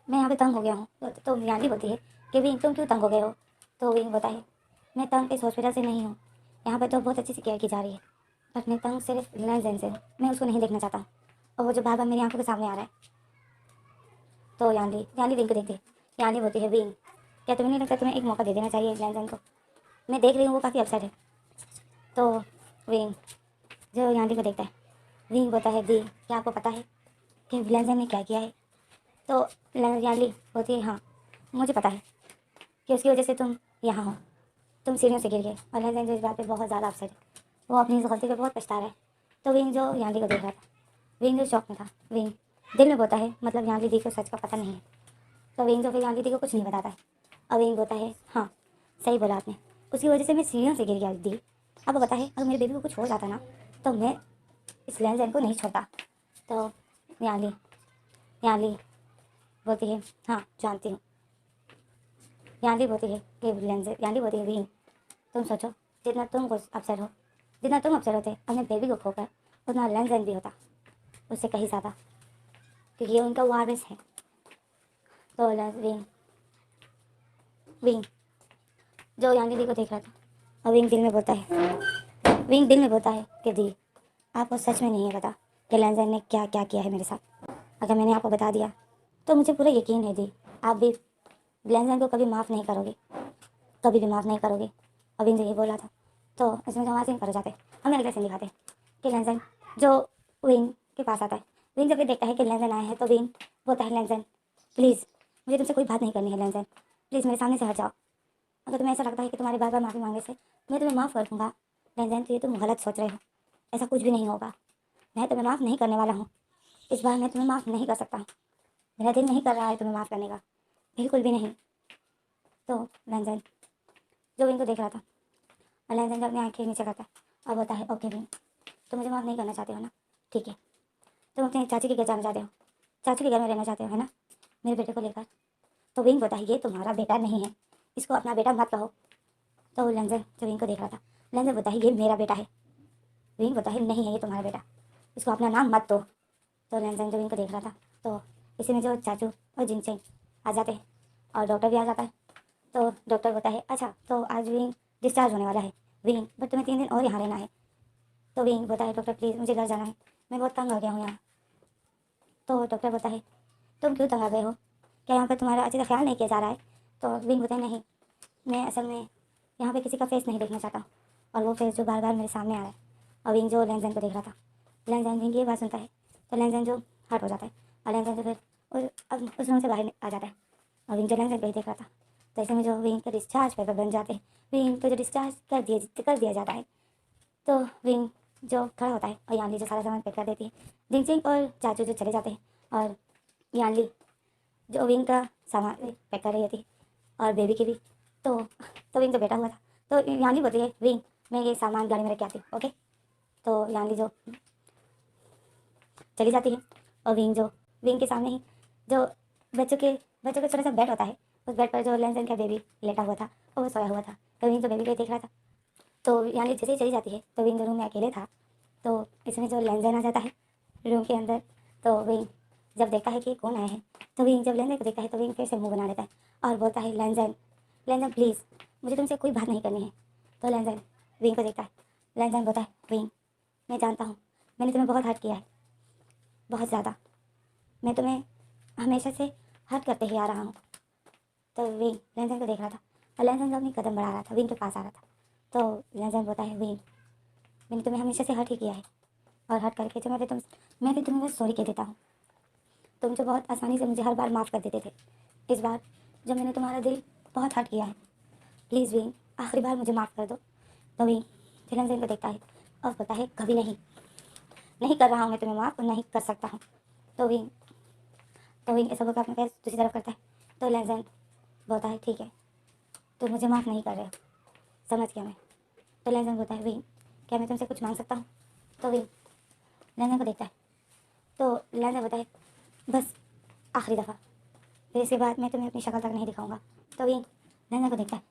मैं यहाँ पे तंग हो गया हूँ। तो यानली बोलती है कि विंग तुम क्यों तंग हो गए हो। तो विंग होता है मैं तंग इस हॉस्पिटल से नहीं हूँ, यहाँ पर तो बहुत अच्छी से केयर की जा रही है, बट मैं तंग सिर्फ लैंजन से, मैं उसको नहीं देखना चाहता और वो जो बार बार मेरी आंखों के सामने आ रहा है। तो यानली विंग को देखती है। यानली बोलती है विंग क्या तुम्हें नहीं लगता तुम्हें एक मौका दे देना चाहिए लैंजन को, मैं देख रही हूँ वो काफ़ी अपसेट है। तो विंग जो यानली को देखता है, विंग बोलता है दी क्या आपको पता है कि लैंजन ने क्या किया है। तो यानली बोलती है हाँ मुझे पता है कि उसकी वजह से तुम यहाँ हो, तुम सीढ़ियों से गिर गए। और लैंजन जो इस बात पे बहुत ज़्यादा अपसेट है, वो अपनी इस गलती पे बहुत पछता रहा है। तो विंग जो यानली को देख रहा था, विंग जो शौक में था, विंग दिल में बोलता है मतलब यानली दी को सच का पता नहीं है। तो विंग जो फिर यानली दी को कुछ नहीं बताता है। और विंग बोलता है हाँ सही बोला आपने, उसकी वजह से मैं सीढ़ियों से गिर गया दी। अब पता है अगर मेरे बेबी को कुछ हो जाता ना तो मैं इस लैंजन को नहीं छोड़ता। तो यानली यानली बोलती है हाँ जानती हूँ। यानली बोलती है कि लैंजन, यानली बोलती है विंग तुम सोचो जितना तुम कुछ अपसेट हो, जितना तुम अपसेट होते अपने बेबी को खोकर, उतना लैंजन भी होता उससे कहीं ज़्यादा, क्योंकि ये उनका वारिस है। तो विंग विंग जो यानली दी को देख रहा था और विंग दिल में बोलता है, विंग दिल में बोलता है कि दी आपको सच में नहीं है पता कि लैंजन ने क्या क्या किया है मेरे साथ। अगर मैंने आपको बता दिया तो मुझे पूरा यकीन है दी आप भी लैंजन को कभी माफ़ नहीं करोगे, कभी भी माफ़ नहीं करोगे। और विंग जो ये बोला था तो इसमें जो हमारे सीन कर जाते हैं, हमें अगले सीन दिखाते हैं कि लैंजन जो विंग के पास आता है। विंग जब ये देखता है कि लैंजन आया है तो विंग बोलता है लैंजन प्लीज़ मुझे तुमसे कोई बात नहीं करनी है, लैंजन प्लीज़ मेरे सामने से हट जाओ। अगर तुम्हें ऐसा लगता है कि तुम्हारे बार बार माफ़ी मांगने से मैं तुम्हें माफ़ कर दूँगा लैंजन तो ये तुम गलत सोच रहे हो, ऐसा कुछ भी नहीं होगा। मैं तुम्हें माफ़ नहीं करने वाला हूँ, इस बार मैं तुम्हें माफ़ नहीं कर सकता, मेरा दिल नहीं कर रहा है तुम्हें माफ़ करने का, बिल्कुल भी नहीं। तो लैंजन जो विंग को देख रहा था और लैंजन जब अपनी आँखें नीचे करता है और बोलता है ओके विंग तुम मुझे माफ़ नहीं करना चाहते हो ना, ठीक है तुम अपने चाची के घर जाना चाहते हो, चाचू के घर में रहना चाहते हो है ना मेरे बेटे को लेकर। तो विंग बोलता है ये तुम्हारा बेटा नहीं है, इसको अपना बेटा मत कहो। तो लैंजन जो विंग को देख रहा था, लैंजन बोलता है ये मेरा बेटा है। विंग बोलता है नहीं है ये तुम्हारा बेटा, इसको अपना नाम मत दो। तो लैंजन जो विंग को देख रहा था तो इसी में जो चाचू और जिनचेंग आ जाते हैं और डॉक्टर भी आ जाता है। तो डॉक्टर बोलता है अच्छा तो आज विंग डिस्चार्ज होने वाला है विंग, बट तुम्हें 3 दिन और यहाँ रहना है। तो विंग बोलता है डॉक्टर प्लीज़ मुझे घर जाना है, मैं बहुत तंग आ गया हूँ यहाँ। तो डॉक्टर बोलता है तुम क्यों तंग आ गए हो, क्या यहाँ पर तुम्हारा अच्छे से ख्याल नहीं किया जा रहा है। तो विंग बोलता है नहीं मैं असल में यहाँ पे किसी का फेस नहीं देखना चाहता, और वो फेस जो बार बार मेरे सामने आ रहा है। और विंग जो लैंजन को देख रहा था, लैंजन विंग ये बात सुनता है तो लैंजन जो हर्ट हो जाता है और लैंजन जो फिर उस रूम से बाहर आ जाता है। और विंग जो लैंजन को ही देख रहा था तो ऐसे में जो विंग के डिस्चार्ज पेपर बन जाते हैं, विंग को जो डिस्चार्ज कर दिया जाता है। तो विंग जो खड़ा होता है और यानली जो सारा सामान पैक कर देती है, जिनचिंग और चाचू जो चले जाते हैं और यानली जो विंग का सामान पैक कर रही होती है और बेबी की भी। तो विंग जो बैठा हुआ था तो यानली बोलती है विंग मैं ये सामान गाड़ी में रख के आती हूँ ओके। तो यानली जो चली जाती है और विंग के सामने ही जो बच्चों का छोटा सा बेड होता है, उस बेड पर जो लैंजन का बेबी लेटा हुआ था और वो सोया हुआ था। तो विंग जो बेबी को देख रहा था तो यानी जैसे ही चली जाती है तो विंग जो रूम में अकेले था तो इसमें जो लैंजन आ जाता है रूम के अंदर। तो विंग जब देखता है कि कौन आया है तो विंग जब लैंजन को देखता है तो विंग फिर से मुंह बना लेता है और बोलता है लैंजन लैंजन प्लीज़ मुझे तुमसे कोई बात नहीं करनी है। तो लैंजन विंग को देखता है, लैंजन बोलता है विंग मैं जानता हूँ मैंने तुम्हें बहुत हर्ट किया है, बहुत ज़्यादा, मैं तुम्हें हमेशा से हर्ट करते ही आ रहा हूँ। तो विंग लैंजन को देख रहा था और लैंजन जो अपनी कदम बढ़ा रहा था विंग के पास आ रहा था। तो लैंजन बोलता है विंग मैंने तुम्हें हमेशा से हर्ट ही किया है और हर्ट करके जो मैं भी तुम्हें बस सॉरी कह देता हूँ। तुम जो बहुत आसानी से मुझे हर बार माफ़ कर देते थे, इस बार जब मैंने तुम्हारा दिल बहुत हर्ट किया है प्लीज़ विंग आखिरी बार मुझे माफ़ कर दो। तो विंग फिर लैंजन को देखता है और बोलता है कभी नहीं, नहीं कर रहा हूँ मैं तुम्हें माफ़ और नहीं कर सकता हूँ। तो विंग ऐसा बोलकर अपने पैर दूसरी तरफ करता है। तो लैंजन बोलता है ठीक है, तुम मुझे माफ़ नहीं कर रहे हो, समझ गया मैं। तो लैंजन बोलता है विंग, क्या मैं तुमसे कुछ मांग सकता हूँ? तो विंग लैंजन को देखता है। तो लैंजन बोलता है बस आखिरी दफ़ा, फिर इसके बाद मैं तुम्हें अपनी शक्ल तक नहीं दिखाऊंगा। तो विंग लैंजन को देखता है।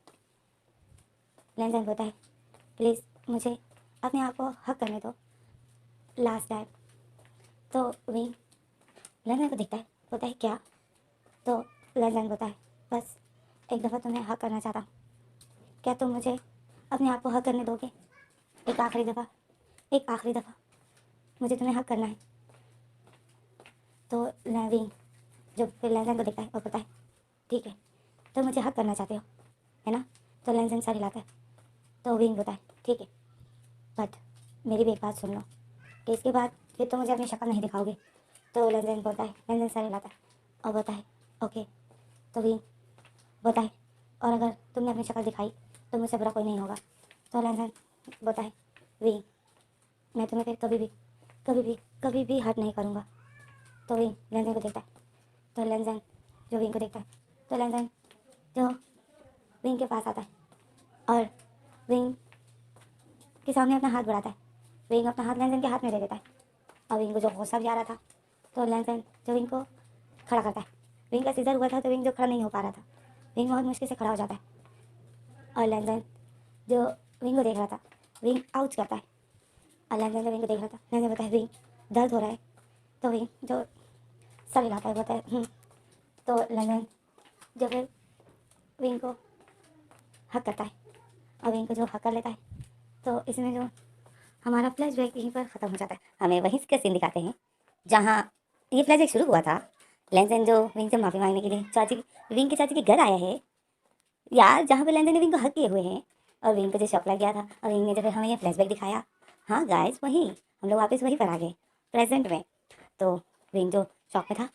लैंजन बोलता है प्लीज़ मुझे अपने आप को हक करने दो, लास्ट टाइम। तो विंग लैंजन को देखता है, बोलता है क्या? तो लैंजन बोलता है बस एक दफ़ा तुम्हें हक करना चाहता हूँ, क्या तुम मुझे अपने आप को हक करने दोगे? एक आखिरी दफ़ा, एक आखिरी दफ़ा मुझे तुम्हें हक करना है। तो विंग जो फिर लैंजन को देखता है और बोलता है ठीक है, तो मुझे हक करना चाहते हो है ना? तो लैंजन सर हिलाता है। तो विंग बोलता है ठीक है, बट मेरी भी एक बात सुन लो कि इसके बाद फिर तो मुझे अपनी शक्ल नहीं दिखाओगे। तो लैंजन बोलता है, लैंजन सर हिलाता है और बोलता है ओके। तो विंग बोलता है और अगर तुमने अपनी शक्ल दिखाई तो मुझसे बुरा कोई नहीं होगा। तो लैंजन बोलता है विंग मैं तुम्हें फिर कभी भी हर्ट नहीं करूँगा। तो विंग लैंजन को देखता है। तो लैंजन जो विंग को देखता है, तो लैंजन जो विंग के पास आता है और विंग के सामने अपना हाथ बढ़ाता है। विंग अपना हाथ लैंजन के हाथ में दे देता है और विंग को जो गुस्सा भी आ रहा था, तो लैंजन जो विंग को खड़ा करता है। विंग का सीजर हुआ था तो विंग जो खड़ा नहीं हो पा रहा था, विंग बहुत मुश्किल से खड़ा हो जाता है। और लैंजन जो विंग को देख रहा था, विंग आउच करता है। और लैंजन जो विंग को देख रहा था, लैंजन बोलता है विंग दर्द हो रहा है। तो विंग जो सर हिलाता है बोलता है तो लैंजन जो फिर विंग को हक करता है और विंग को जो हक कर लेता है। तो इसमें जो हमारा फ्लैशबैक यहीं पर ख़त्म हो जाता है। हमें वहीं का सीन दिखाते हैं जहाँ ये फ्लैशबैक शुरू हुआ था। लैंजन जो विंग से माफ़ी मांगने के लिए विंग के चाची के घर आया है यार, जहाँ पे लैंजन ने विंग को हक किए हुए हैं और विंग को जो शौक लग गया था और विंग ने जब हमें ये फ्लैशबैक दिखाया। हाँ गाइस वहीं हम लोग वापस वहीं पर आ गए प्रेजेंट में। तो विंग जो शौक में था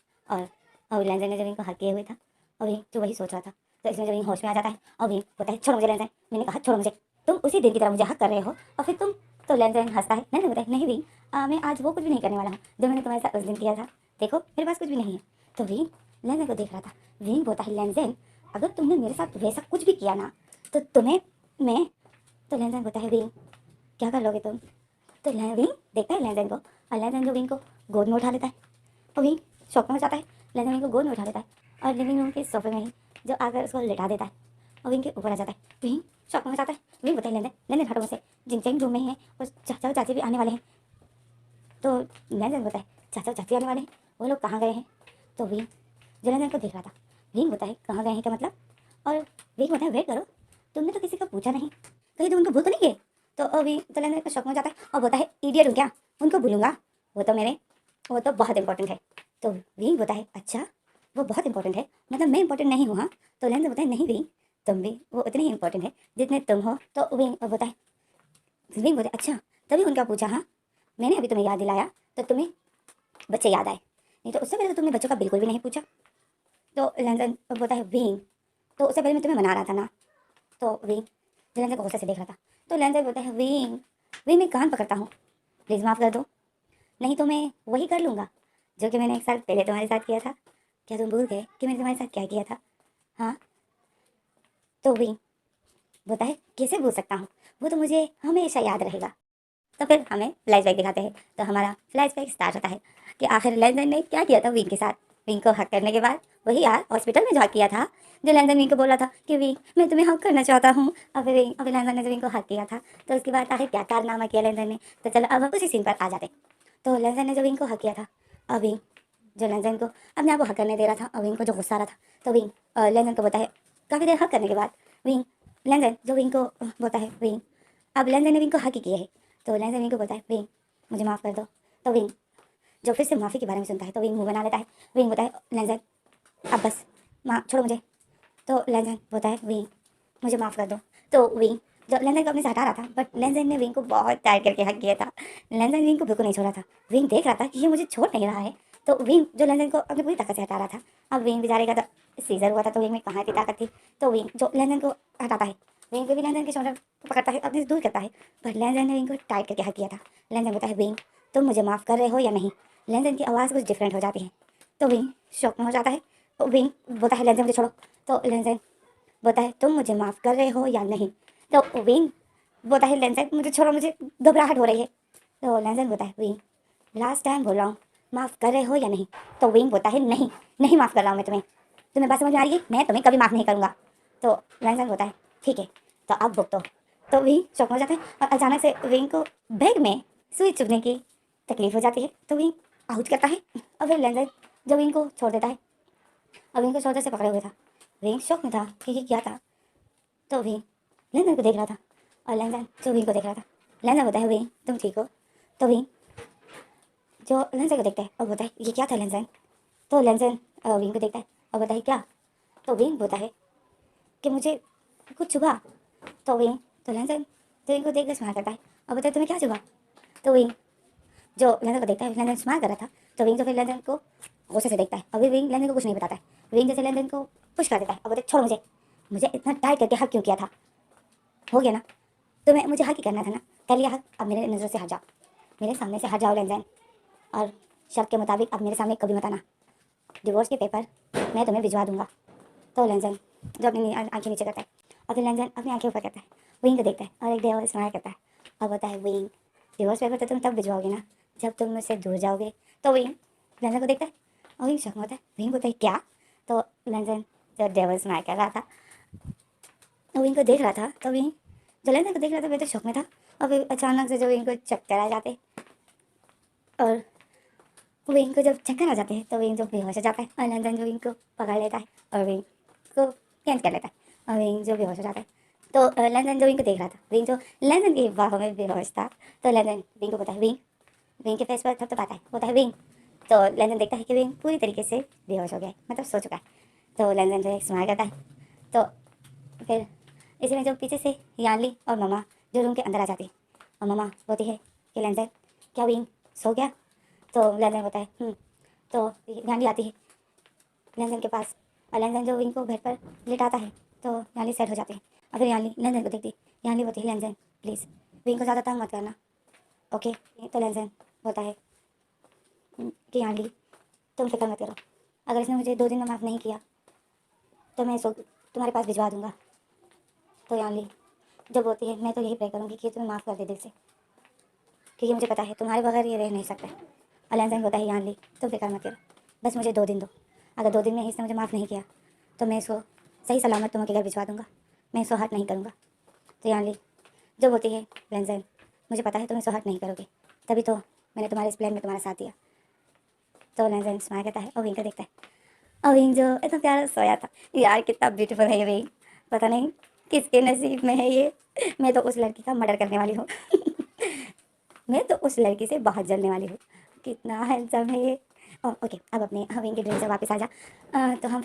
और लैंजन ने जो विंग को हक किए हुए था और विंग जो वही सोच रहा था। तो इसमें जो विंग होश में आ जाता है और विंग बोलता है छोड़ो मुझे लैंजन, मैंने कहा छोड़ो मुझे, तुम उसी दिन की तरह मुझे हक कर रहे हो और फिर तुम। तो लैंजन हंसता है, लैंजन बोलता है नहीं विंग मैं आज वो कुछ भी नहीं करने वाला हूँ जो मैंने तुम्हारे साथ उस दिन किया था, देखो मेरे पास कुछ भी नहीं है। तो विंग लैंजन को देख रहा था। विंग बोलता है लैंजन अगर तुमने मेरे साथ वैसा कुछ भी किया ना तो तुम्हें मैं। तो लैंजन बोलता है विंग क्या कर लोगे तुम? तो विंग देखता है लैंजन को और लैंजन जो विंग को गोद में उठा लेता है और विंग शौक में हो जाता है। लैंजन विंग को गोद में उठा लेता है और लिविंग रूम के सोफे में ही जो आकर उसको लेटा देता है और विंग के ऊपर आ जाता है। विंग शौक में हो जाता है। विंग बोलता है लैंजन लैंजन हटो मुझसे, जिन रूम में ही है और चाचा और चाची भी आने वाले हैं। तो लैंजन बोलता है चाचा और चाची आने वाले हैं, वो लोग कहाँ गए हैं? तो विंग जो लैंजन को देख रहा था, विंग बोलता है कहाँ गए हैं क्या मतलब? और विंग बोलता है वेट करो, तुमने तो किसी को पूछा नहीं, कहीं तुम उनको भूल तो नहीं गए? तो अभी तो लैंजन का शौक में जाता है और बोलता है इडियट हूँ क्या, उनको भूलूंगा, वो तो बहुत इंपॉर्टेंट है। तो विंग बोलता है अच्छा वो बहुत इंपॉर्टेंट है मतलब मैं इंपॉर्टेंट नहीं हूँ? हाँ। तो लैंजन बोलता है नहीं विंग तुम भी वो उतने ही इंपॉर्टेंट है जितने तुम हो। तो विंग बोलता है अच्छा तभी उनका पूछा? हाँ मैंने अभी तुम्हें याद दिलाया तो तुम्हें बच्चे याद आए, नहीं तो उससे पहले तो तुमने बच्चों का बिल्कुल भी नहीं पूछा। तो लैंजन बोलता है विंग तो उससे पहले मैं तुम्हें मना रहा था ना। तो विंग जो लैंजन को गुस्से से देख रहा था, तो लैंजन बोलता है विंग विंग मैं कान पकड़ता हूँ, प्लीज़ माफ़ कर दो, नहीं तो मैं वही कर लूँगा जो कि मैंने एक साल पहले तुम्हारे साथ किया था। क्या तुम भूल गए कि मैंने तुम्हारे साथ क्या किया था? हाँ। तो विंग बोलता है कैसे भूल सकता हूँ, वो तो मुझे हमेशा याद रहेगा। तो फिर हमें फ्लैशबैक दिखाते हैं। तो हमारा फ्लैशबैक स्टार्ट होता है कि आखिर लैंजन ने क्या किया था विंग के साथ। विंग को हक करने के बाद वही यार हॉस्पिटल में जो हक किया था, जो लैंजन विंग को बोला था कि विंग मैं तुम्हें हक करना चाहता हूँ, और फिर लैंजन ने जो विंग को हक किया था तो उसके बाद आखिर क्या कारनामा किया लैंजन ने। तो चलो अब हम उसी सीन पर आ जाते। तो लैंजन ने जो विंग को हक किया था और विंग जो लैंजन को अपने आप को हक करने दे रहा था और विंग को जो गुस्सा आ रहा था, तो विंग लैंजन को बोलता है काफ़ी देर हक करने के बाद विंग लैंजन जो विंग को बोलता है विंग अब लैंजन ने विंग को हक ही किया है। तो लैंजन विंग को बोलता है विंग मुझे माफ़ कर दो। तो विंग जो फिर से माफ़ी के बारे में सुनता है तो विंग मुंह बना लेता है। विंग बोलता है लैंजन अब बस माँ छोड़ो मुझे। तो लैंजन बोलता है विंग मुझे माफ़ कर दो। तो विंग जो लैंजन को अपने से हटा रहा था, बट लैंजन ने विंग को बहुत टाइट करके हक किया था। लैंजन विंग को बिल्कुल नहीं छोड़ा था। विंग देख रहा था कि ये मुझे छोड़ नहीं रहा है। तो विंग जो लैंजन को अपनी पूरी ताकत से हटा रहा था। अब विंग बेचारे का तो सीजर हुआ था तो विंग में कहाँ इतनी ताकत थी। तो विंग जो लैंजन को हटाता है विंग भी लेंजन के शोल्डर को पकड़ता है, अपने से दूर करता है, पर लेंजन ने विंग को टाइट करके हक किया था। लेंजन बोलता है, विंग तुम मुझे माफ़ कर रहे हो या नहीं? लेंजन की आवाज़ कुछ डिफरेंट हो जाती है, तो विंग शॉक में हो जाता है। तो विंग बोलता है, लेंजन मुझे छोड़ो। तो लेंजन बोलता है, तुम मुझे माफ़ कर रहे हो या नहीं? तो विंग बोलता है, लेंजन मुझे छोड़ो, मुझे घबराहट हो रही है। तो लेंजन बोलता है, विंग लास्ट टाइम बोल रहा हूँ, माफ़ कर रहे हो या नहीं? तो विंग बोलता है, नहीं नहीं माफ़ कर रहा हूँ मैं तुम्हें, तुम्हें बात समझ में आ रही है, मैं तुम्हें कभी माफ़ नहीं करूँगा। तो लेंजन बोलता है, ठीक है तो अब भुगतो। तो विंग शौक में हो जाता है और अचानक से विंग को बैग में सुई चुभने की तकलीफ हो जाती है, तो विंग आउट करता है और फिर लेंजन जो विंग को छोड़ देता है और विंग को शोल्डर से पकड़े हुए था। विंग शौक में था कि ये क्या था, तो विंग लेंजन को देख रहा था और लेंजन जो विंग को देख रहा था। लेंजन बोलता है, विंग तुम ठीक हो? तो विंग जो लेंजन को देखता है और बोलता है, ये क्या था लेंजन? तो लेंजन विंग को देखता है और बोलता है, क्या? तो विंग बोलता है कि मुझे कुछ चुभा। तो विंग तो लेंजन तो विंग को देख कर स्माइल करता है और बोलता है, तुम्हें क्या चुभा? तो विंग जो लेंजन को देखता है, लेंजन स्माइल कर रहा था, तो विंग जो फिर लेंजन को गुस्से से देखता है और फिर विंग लेंजन को कुछ नहीं बताता है। विंग जैसे लेंजन को पुश कर देता है और बोलते, छोड़ो मुझे, मुझे इतना टाइट करके हक क्यों किया था? हो गया ना, तुम्हें मुझे हक ही करना था ना, कर लिया हक, अब मेरे नज़रों से हट जाओ, मेरे सामने से हट जाओ लेंजन, और शर्त के मुताबिक अब मेरे सामने कभी मत आना, डिवोर्स के पेपर मैं तुम्हें भिजवा दूंगा। तो लेंजन जो अपनी आंखें नीचे करता है और फिर लेंजन अपनी आंखें ऊपर करता है, विंग को देखता है और एक देवर स्माइल करता है और बोलता है, विंग डिवोर्स पेपर तो तुम तब भिजवाओगे ना जब तुम मुझसे दूर जाओगे। तो विंग लेंजन को देखता है और विंग शौक में होता है, विंग बोलता है, क्या? तो लेंजन जो डेवल स्माइल कर रहा था वो विंग को देख रहा था, तो विंग जो लेंजन को देख रहा था वे तो शौक में था और फिर अचानक से जो विंग को चक्कर आ जाते और विंग को जब चक्कर आ जाते हैं तो विंग जो बेहोश हो जाता है और लेंजन जो विंग को पकड़ लेता है और विंग को कैच कर लेता है और विंग जो बेहोश हो जाता है। तो लेंजन जो विंग को देख रहा था, विंग जो लेंजन की बाहों में बेहोश था, तो लेंजन विंग को बोलता है, विंग विंग के फेस पर थपथपाता है, बोलता है, विंग। तो लेंजन देखता है कि विंग पूरी तरीके से बेहोश हो गया है, मतलब सो चुका है। तो लेंजन जो है स्माइल करता है। तो फिर इसी में जो पीछे से यानली और ममा जो रूम के अंदर आ जाती है और ममा बोलती है कि लेंजन क्या विंग सो गया? तो लेंजन होता है, तो यानली आती है लेंजन के पास और लेंजन जो विंग को बेड पर लेटाता है, तो यानली सेट हो जाती है और फिर यानली लेंजन को देखती है। यानली बोलती है, लेंजन प्लीज़ विंग को ज़्यादा तंग मत करना, ओके? तो लेंजन बोलता है कि यानली तुम फिक्र मत करो, अगर इसने मुझे 2 दिन में माफ़ नहीं किया तो मैं इसको तुम्हारे पास भिजवा दूंगा। तो यानली जब बोलती है, मैं तो यही प्रे करूँगी कि तुम्हें माफ़ कर दे दिल से, क्योंकि मुझे पता है तुम्हारे बगैर ये रह नहीं सकता। और लेंजन बोलता है, यानली तुम फिक्र मत करो, बस मुझे 2 दिन दो, अगर 2 दिन में इसने मुझे माफ़ नहीं किया तो मैं इसको सही सलामत तुम्हें के घर भिजवा दूंगा, मैं इसको हर्ट नहीं करूँगा। तो यानली जो बोलती है, लेंजन मुझे पता है तुम इसको हर्ट नहीं करोगे, तभी तो मैंने तुम्हारे इस प्लान में तुम्हारा साथ दिया। तो लेंजन स्माइल करता है और विंग को देखता है और विंग जो इतना प्यारा सोया था, यार कितना ब्यूटीफुल है ये विंग, पता नहीं किसके नसीब में है ये, मैं तो उस लड़की का मर्डर करने वाली हूँ मैं तो उस लड़की से बहुत जलने वाली हूँ, कितना हैंडसम है ये। ओके अब अपने विंग के ड्रीम से वापस आ जा। तो हम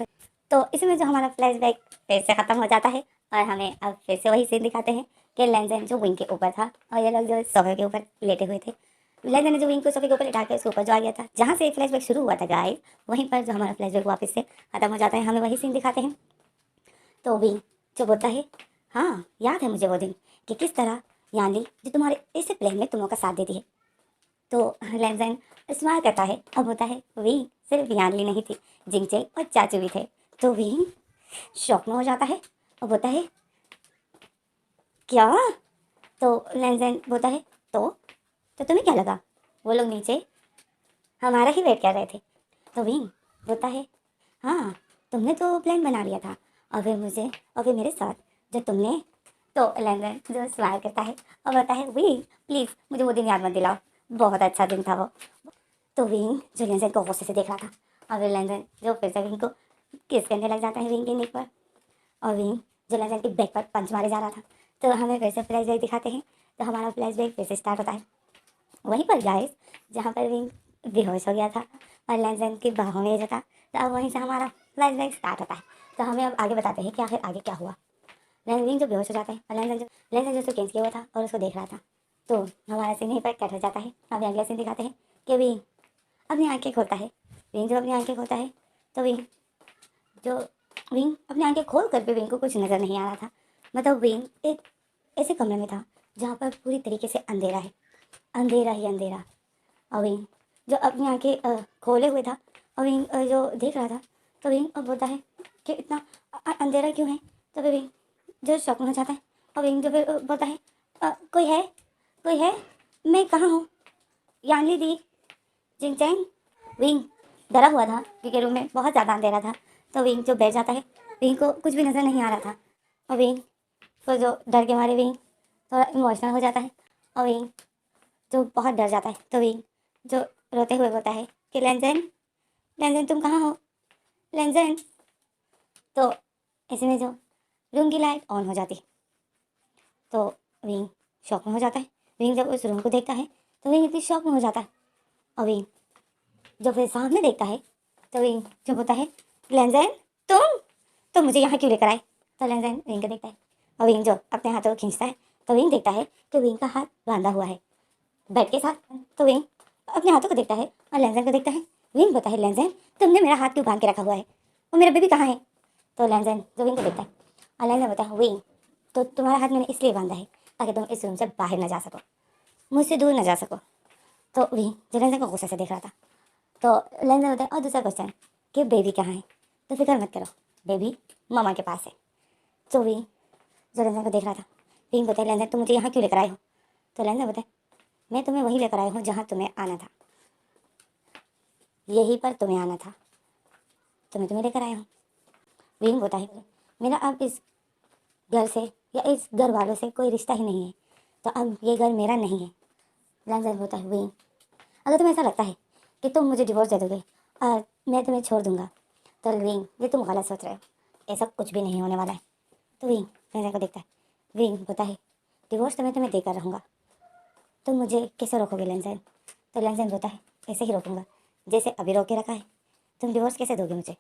तो इसमें जो हमारा फ्लैशबैक फिर से ख़त्म हो जाता है और हमें अब फिर से वही सीन दिखाते हैं कि लेंजन जो विंग के ऊपर था और ये लोग जो सोफे के ऊपर लेटे हुए थे। लेंजन ने जो विंग को सोफे के ऊपर लिटा के उसके ऊपर जो आ गया था, जहाँ से फ्लैशबैक शुरू हुआ था गाइस, वहीं पर जो हमारा फ्लैशबैक वापस से ख़त्म हो जाता है, हमें वही सीन दिखाते हैं। तो विंग जो बोलता है, हाँ याद है मुझे वो दिन कि किस तरह यानी जो तुम्हारे इस प्लेन में तुम लोग का साथ देती है। तो लेंजन स्माइल करता है और बोलता है, विंग सिर्फ यानली नहीं थी, जिंगचे और चाचू भी थे। तो विंग शॉक में हो जाता है और बोलता है, क्या? तो लेंजन बोलता है, तो तुम्हें क्या लगा वो लोग नीचे हमारा ही वेट कर रहे थे? तो विंग बोलता है, हाँ तुमने तो प्लान बना लिया था और फिर मुझे और फिर मेरे साथ जो तुमने। तो लेंजन जो स्माइल करता है और बोलता है, विंग प्लीज़ मुझे वो दिन याद मत दिलाओ, बहुत अच्छा दिन था वो। तो विंग जो लेंजन को गुस्से से देख रहा था और फिर लेंजन जो फिर से विंग को किस करने लग जाता है विंग के नेक पर और विंग जो लेंजन के बैक पर पंच मारे जा रहा था। तो हमें फिर से फ्लैशबैक दिखाते हैं, तो हमारा फ्लैशबैक फिर से स्टार्ट होता है वहीं पर गाइस जहाँ पर विंग बेहोश हो गया था और लेंजन की बाहों में जो था, तो अब वहीं से हमारा फ्लैशबैक स्टार्ट होता है। तो हमें अब आगे बताते हैं कि आखिर आगे क्या हुआ। विंग जो बेहोश हो जाता है और लेंजन जो उसको कैंच किया हुआ था और उसको देख रहा था, तो हमारा सीन यहीं पर कट हो जाता है। हमें अगला सीन दिखाते हैं कि विंग अपनी आंखें खोलता है। विंग जब अपनी आंखें खोलता है तो जो विंग अपनी आंखें खोल कर भी विंग को कुछ नज़र नहीं आ रहा था। मतलब विंग एक ऐसे कमरे में था जहाँ पर पूरी तरीके से अंधेरा है, अंधेरा ही अंधेरा। और विंग जो अपनी आंखें खोले हुए था, और विंग जो देख रहा था, तो विंग बोलता है कि इतना अंधेरा क्यों है। तो फिर विंग जो शौक में हो जाता है, और विंग जो फिर बोलता है कोई है, कोई है, मैं कहाँ हूँ, यांगली दी, जिंग चैंग। विंग डरा हुआ था क्योंकि रूम में बहुत ज़्यादा अंधेरा था। तो विंग जो बैठ जाता है, विंग को कुछ भी नज़र नहीं आ रहा था, और विंग को जो डर के मारे विंग थोड़ा इमोशनल हो जाता है, और विंग जो बहुत डर जाता है। तो विंग जो रोते हुए बोलता है कि लेंजन, लेंजन तुम कहाँ हो, लेंजन। तो ऐसे में जो रूम की लाइट ऑन हो जाती, तो विंग शॉक में हो जाता है। विंग जब उस रूम को देखता है तो विंग इतनी शॉक में हो जाता है, और विंग जब फिर सामने देखता है तो विंग जो बोलता है लेंजन, तुम मुझे यहाँ क्यों लेकर आए। तो लेंजन विंग को देखता है, और विंग जो अपने हाथों को खींचता है तो विंग देखता है कि विंग का हाथ बांधा हुआ है बेड के साथ। तो विंग अपने हाथों को देखता है और लेंजन को देखता है। विंग बोलता है लेंजन, तुमने मेरा हाथ क्यों बांध के रखा हुआ है, और मेरा बेबी कहाँ है। तो लेंजन जो विंग को देखता है, और लेंजन बोलता है विंग, तो तुम्हारा हाथ मैंने इसलिए बांधा है ताकि तुम इस रूम से बाहर ना जा सको, मुझसे दूर ना जा सको। तो विंग जो लेंजन को गुस्से से देख रहा था, तो लेंजन बोलता है और दूसरा क्वेश्चन कि बेबी कहाँ है। तो फिक्र मत करो, बेबी मामा के पास है। तो विंग जो लेंजन को देख रहा था, विंग बोलता है लेंजन तुम मुझे यहाँ क्यों लेकर आए हो। तो लेंजन बोलता है मैं तुम्हें वहीं लेकर आया हूँ जहाँ तुम्हें आना था, यहीं पर तुम्हें आना था, तो मैं तुम्हें लेकर आया हूँ। विंग बोलता है मेरा अब इस घर से या इस घर वालों से कोई रिश्ता ही नहीं है, तो अब ये घर मेरा नहीं है। लेंजन बोलता है विंग, अगर तुम्हें ऐसा लगता है कि तुम मुझे डिवोर्स दे दोगे और मैं तुम्हें छोड़ दूंगा, तो विंग ये तुम गलत सोच रहे हो, ऐसा कुछ भी नहीं होने वाला है। तो विंग लेंजन को देखता है, विंग बोलता है डिवोर्स तो मैं तुम्हें देकर रहूँगा, तुम मुझे कैसे रोकोगे लेंजन। तो लेंजन बोलता है ऐसे ही रोकूंगा जैसे अभी रोके रखा है। तुम डिवोर्स कैसे दोगे मुझे,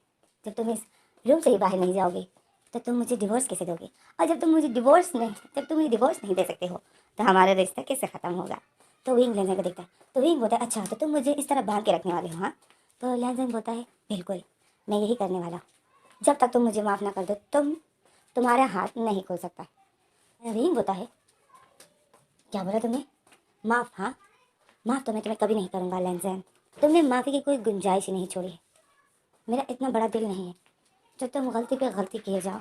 जब तुम इस रूम से ही बाहर नहीं जाओगे तो तुम मुझे डिवोर्स कैसे दोगे, और जब तुम मुझे डिवोर्स नहीं दे सकते हो तो हमारा रिश्ता कैसे ख़त्म होगा। तो विंग लेंजन को देखता है, तो विंग बोलता है अच्छा तो तुम मुझे इस तरह बांध के रखने वाले हो, हाँ। तो लेंजन बोलता है बिल्कुल, मैं यही करने वाला हूँ, जब तक तुम मुझे माफ़ ना कर दो तुम्हारा हाथ नहीं खुल सकता। विंग बोलता है क्या बोला तुमने, माफ़, हाँ माफ़ तो मैं तुम्हें कभी नहीं करूँगा लेंजन, तुमने माफ़ी की कोई गुंजाइश ही नहीं छोड़ी है। मेरा इतना बड़ा दिल नहीं है जो तुम गलती पे गलती किए जाओ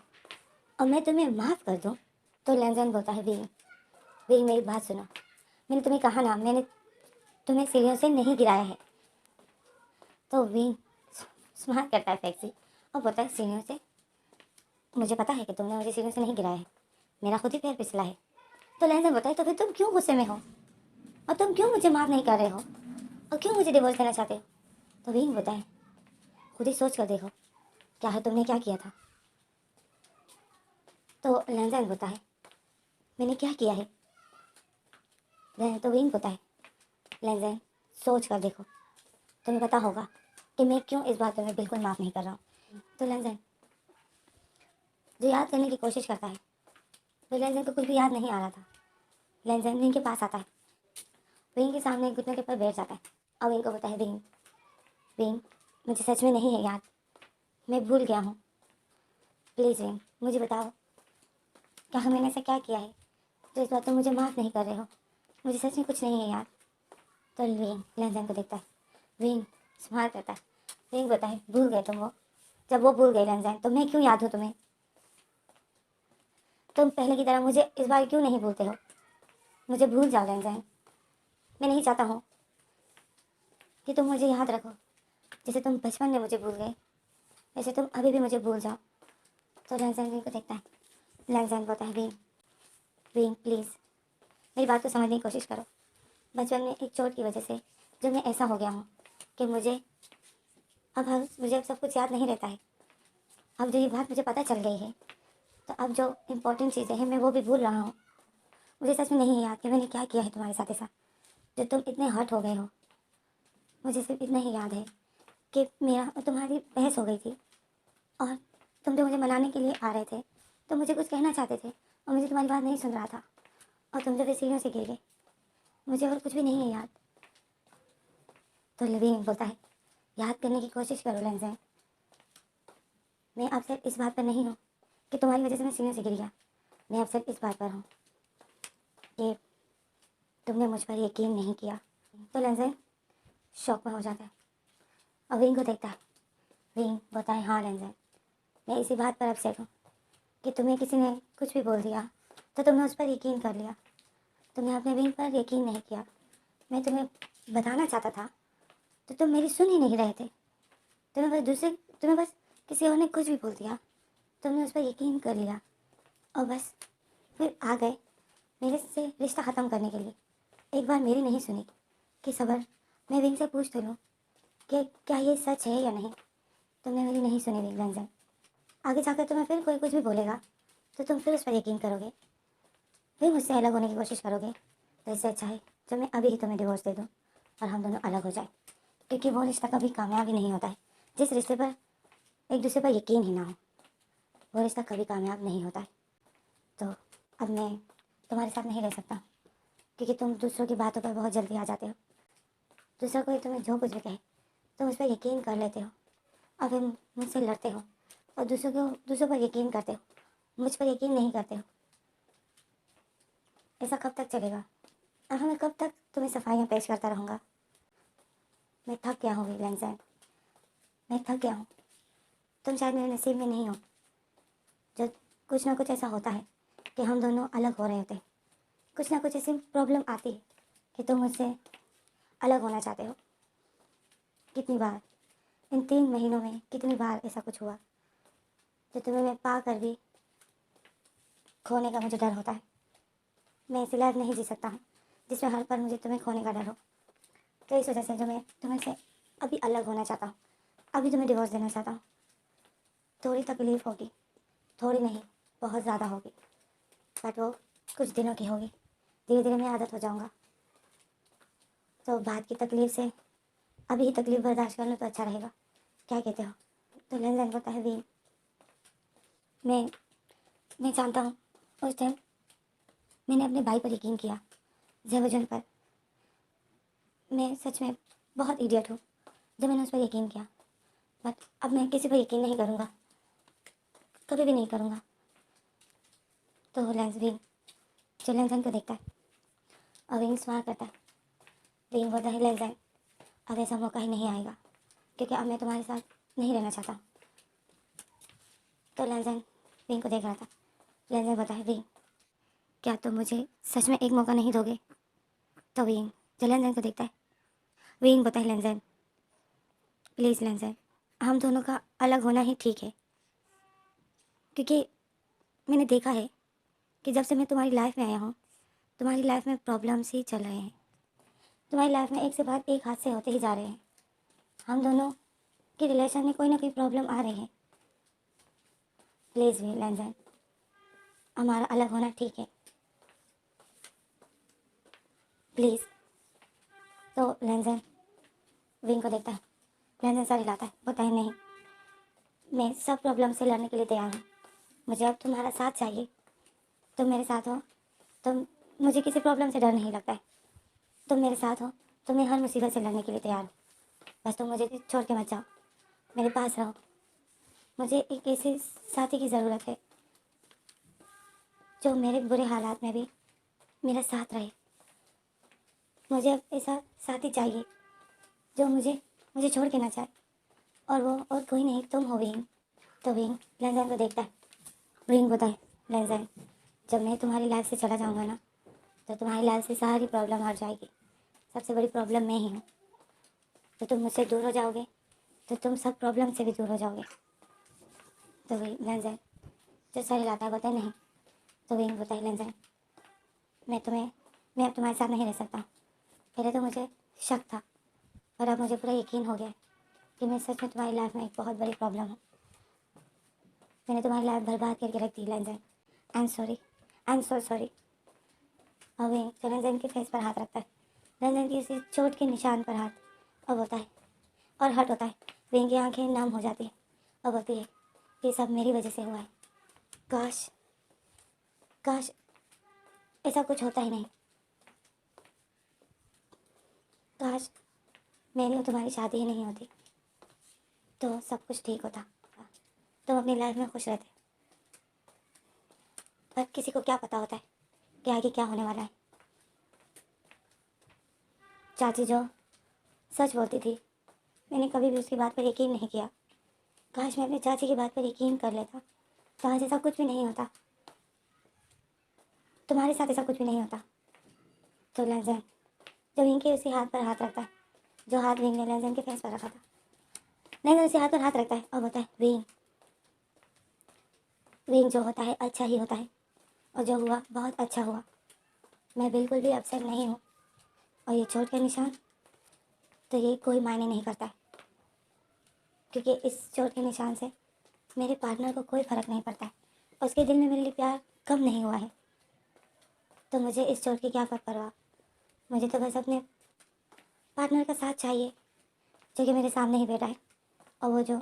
और मैं तुम्हें माफ़ कर दूँ। तो लेंजन बोलता है विंग, विंग मेरी बात सुनो, मैंने तुम्हें कहा ना मैंने तुम्हें सीढ़ियों से नहीं गिराया है। तो विंग स्मार्ट करता है टैक्सी और बोलता है सीढ़ियों से, मुझे पता है कि तुमने मुझे सीढ़ियों से नहीं गिराया है, मेरा खुद ही पैर फिसला है। तो लेंजन बोलता है तो फिर तुम क्यों गुस्से में हो, और तुम क्यों मुझे माफ़ नहीं कर रहे हो, और क्यों मुझे डिवोर्स देना चाहते हो। तो विंग बोलता है खुद ही सोच कर देखो क्या है तुमने क्या किया था। तो लेंजन बोलता है मैंने क्या किया है। तो विंग बोलता है लेंजन सोच कर देखो, तुम्हें पता होगा कि मैं क्यों इस बात में बिल्कुल माफ़ नहीं कर रहा हूँ। तो लेंजन जो याद करने की कोशिश करता है, तो लेंजन को कुछ भी याद नहीं आ रहा था। लेंजन विंग के पास आता है, विंग के सामने घुटने के ऊपर बैठ जाता है, और विंग को बोलता है विंग, विंग मुझे सच में नहीं है याद, मैं भूल गया हूँ, प्लीज़ विंग मुझे बताओ क्या मैंने ऐसा क्या किया है जो इस बात तुम मुझे माफ़ नहीं कर रहे हो, मुझे सच में कुछ नहीं है याद। तो विंग लेंजन को देखता है, विंग स्माइल करता है, विंग बोलता है भूल गए तुम वो, जब वो भूल गए लेंजन तो मैं क्यों याद हूँ तुम्हें, तुम पहले की तरह मुझे इस बार क्यों नहीं भूलते हो, मुझे भूल जाओ लेंजन, मैं नहीं चाहता हूँ कि तुम मुझे याद रखो, जैसे तुम बचपन में मुझे भूल गए वैसे तुम अभी भी मुझे भूल जाओ। तो लेंजन विंग को देखता है, लेंजन बोलता है विंग, विंग प्लीज़ मेरी बात को समझने की कोशिश करो, बचपन में एक चोट की वजह से जो मैं ऐसा हो गया हूँ कि मुझे अब सब कुछ याद नहीं रहता है, अब जो ये बात मुझे पता चल गई है तो अब जो इम्पोर्टेंट चीज़ें हैं मैं वो भी भूल रहा हूँ, मुझे सच में नहीं याद कि मैंने क्या किया है तुम्हारे साथ ऐसा जो तुम इतने हर्ट हो गए हो। मुझे सिर्फ इतना ही याद है कि मेरा और तुम्हारी बहस हो गई थी, और तुम जो मुझे मनाने के लिए आ रहे थे तो मुझे कुछ कहना चाहते थे और मुझे तुम्हारी बात नहीं सुन रहा था, और तुम जो फिर सीढ़ियों से गिर गए, मुझे और कुछ भी नहीं है याद। तो लवीन बोलता है याद करने की कोशिश करो लेंजन, मैं आपसे इस बात पर नहीं हूँ कि तुम्हारी वजह से मैं सीढ़ियों से गिर गया, मैं अब सिर्फ इस बात पर हूँ कि तुमने मुझ पर यकीन नहीं किया। तो लेंजन शौक में हो जाता है और विंग को देखता है। विंग बताए, हाँ लेंजन, मैं इसी बात पर अपसेट हूँ कि तुम्हें किसी ने कुछ भी बोल दिया तो तुमने उस पर यकीन कर लिया। तुमने अपने विंग पर यकीन नहीं किया। मैं तुम्हें बताना चाहता था तो तुम मेरी सुन ही नहीं रहे थे। तुम्हें बस किसी और ने कुछ भी बोल दिया, तुमने उस पर यकीन कर लिया और बस फिर आ गए मेरे से रिश्ता ख़त्म करने के लिए। एक बार मेरी नहीं सुनी कि सबर, मैं विंग से पूछ तो लूँ कि क्या ये सच है या नहीं। तुमने मेरी नहीं सुनी विंग रंजन। आगे जाकर तुम्हें फिर कोई कुछ भी बोलेगा तो तुम फिर उस पर यकीन करोगे, फिर मुझसे अलग होने की कोशिश करोगे। तो इससे अच्छा है जब मैं अभी ही तुम्हें डिवोर्स दे दूँ और हम दोनों अलग हो जाए, क्योंकि वो रिश्ता कभी कामयाब ही नहीं होता है। जिस रिश्ते पर एक दूसरे पर यकीन ही ना हो, वो रिश्ता कभी कामयाब नहीं होता है। तो अब मैं तुम्हारे साथ नहीं रह सकता, क्योंकि तुम दूसरों की बातों पर बहुत जल्दी आ जाते हो। दूसरा कोई तुम्हें जो कुछ भी कहे तुम उस पर यकीन कर लेते हो और फिर मुझसे लड़ते हो और दूसरों पर यकीन करते हो, मुझ पर यकीन नहीं करते हो। ऐसा कब तक चलेगा और मैं कब तक तुम्हें सफाइयाँ पेश करता रहूँगा। मैं थक गया हूँ लेंजन, मैं थक गया हूँ। तुम शायद मेरे नसीब में नहीं हो। जो कुछ ना कुछ ऐसा होता है कि हम दोनों अलग हो रहे होते हैं। कुछ ना कुछ ऐसी प्रॉब्लम आती है कि तुम मुझसे अलग होना चाहते हो। कितनी बार इन 3 महीनों में कितनी बार ऐसा कुछ हुआ जो तुम्हें मैं पा कर भी खोने का मुझे डर होता है। मैं ऐसी लाइफ नहीं जी सकता हूँ जिसमें हर पल मुझे तुम्हें खोने का डर हो। तो इस वजह से जो मैं तुम्हें से अभी अलग होना चाहता हूँ, अभी तुम्हें डिवोर्स देना चाहता हूँ। थोड़ी तकलीफ़ होगी, थोड़ी नहीं बहुत ज़्यादा होगी, बट वो कुछ दिनों की होगी। धीरे धीरे मैं आदत हो जाऊँगा। तो बात की तकलीफ़ से अभी ही तकलीफ़ बर्दाश्त कर लूँ तो अच्छा रहेगा। क्या कहते हो? तो लेन होता है भी। मैं मैं जानता हूँ उस टाइम मैंने अपने भाई पर यकीन किया, ज़ेबुजन पर। मैं सच में बहुत इडियट हूँ जब मैंने उस पर यकीन किया। बट अब मैं किसी पर यकीन नहीं करूँगा, कभी भी नहीं करूँगा। तो लेंस भी जो लेंसन को देखता है और विंग स्माइल करता है। विंग बोलता है लेंसन, अब ऐसा मौका ही नहीं आएगा, क्योंकि अब मैं तुम्हारे साथ नहीं रहना चाहता। तो लेंसन विंग को देख रहा था। लेंसन बोलता है, विंग क्या तुम मुझे सच में एक मौका नहीं दोगे? तो विंग जो लेंसन को देखता है, विंग बोलता है, लेंसन प्लीज़ लेंसन, हम दोनों का अलग होना ही ठीक है, क्योंकि मैंने देखा है कि जब से मैं तुम्हारी लाइफ में आया हूँ तुम्हारी लाइफ में प्रॉब्लम्स ही चल रहे हैं। तुम्हारी लाइफ में एक से बाद एक हादसे होते ही जा रहे हैं। हम दोनों के रिलेशन में कोई ना कोई प्रॉब्लम आ रही है। प्लीज़ भी लेंसन, हमारा अलग होना ठीक है, प्लीज़। तो लेंसन विंग को देखता है। लेंसन सर हिलाता है, बोलता है, नहीं, मैं सब प्रॉब्लम से लड़ने के लिए तैयार हूँ। मुझे अब तुम्हारा साथ चाहिए। तुम मेरे साथ हो तो मुझे किसी प्रॉब्लम से डर नहीं लगता है। तुम मेरे साथ हो तो मैं हर मुसीबत से लड़ने के लिए तैयार हूँ। बस तुम मुझे छोड़ के मत जाओ, मेरे पास रहो। मुझे एक ऐसे साथी की ज़रूरत है जो मेरे बुरे हालात में भी मेरा साथ रहे। मुझे अब ऐसा साथी चाहिए जो मुझे मुझे छोड़ के ना जाए, और वो और कोई नहीं, तुम हो विंग। तो विंग लेंसन को देखता है। विंग बताए, लेंसन जब मैं तुम्हारी लाइफ से चला जाऊँगा ना तो तुम्हारी लाइफ से सारी प्रॉब्लम हट जाएगी। सबसे बड़ी प्रॉब्लम मैं ही हूँ। तो तुम मुझसे दूर हो जाओगे तो तुम सब प्रॉब्लम से भी दूर हो जाओगे। तो वही लेंसन जो सर हिलाता है, बताए, नहीं। तो विंग बताए, लेंसन मैं अब तुम्हारे साथ नहीं रह सकता। पहले तो मुझे शक था, पर अब मुझे पूरा यकीन हो गया है कि मैं सच में तुम्हारी लाइफ में एक बहुत बड़ी प्रॉब्लम हूँ। मैंने तुम्हारी लाइफ बर्बाद करके रख दी लेंसन। I am sorry, I am so sorry. और विंग जो लेंसन के फेस पर हाथ रखता है, लेंसन की उसी चोट के निशान पर हाथ अब होता है और हट होता है। विंग की आंखें नम हो जाती है और बोलती है, ये सब मेरी वजह से हुआ है। काश काश ऐसा कुछ होता ही नहीं। काश मेरी और तुम्हारी शादी ही नहीं होती तो सब कुछ ठीक होता। तुम अपनी लाइफ में खुश रहते। पर किसी को क्या पता होता है कि आगे क्या होने वाला है। चाची जो सच बोलती थी, मैंने कभी भी उसकी बात पर यकीन नहीं किया। काश मैं अपनी चाची की बात पर यकीन कर लेता, तो आज ऐसा कुछ भी नहीं होता, तुम्हारे साथ ऐसा कुछ भी नहीं होता। तो लहजन जब इनके उसी हाथ पर हाथ रखता है जो हाथ विंग ने लहजन के फेस पर रखा था, लहजन उसी हाथ पर हाथ रखता है और बोलता है विंग, विंग जो होता है अच्छा ही होता है, और जो हुआ बहुत अच्छा हुआ। मैं बिल्कुल भी अपसेट नहीं हूँ, और ये चोट का निशान तो ये कोई मायने नहीं करता है, क्योंकि इस चोट के निशान से मेरे पार्टनर को कोई फ़र्क नहीं पड़ता है, और उसके दिल में मेरे लिए प्यार कम नहीं हुआ है। तो मुझे इस चोट की क्या फ़र्क परवाह, मुझे तो बस अपने पार्टनर का साथ चाहिए, जो कि मेरे सामने ही बैठा है, और वो जो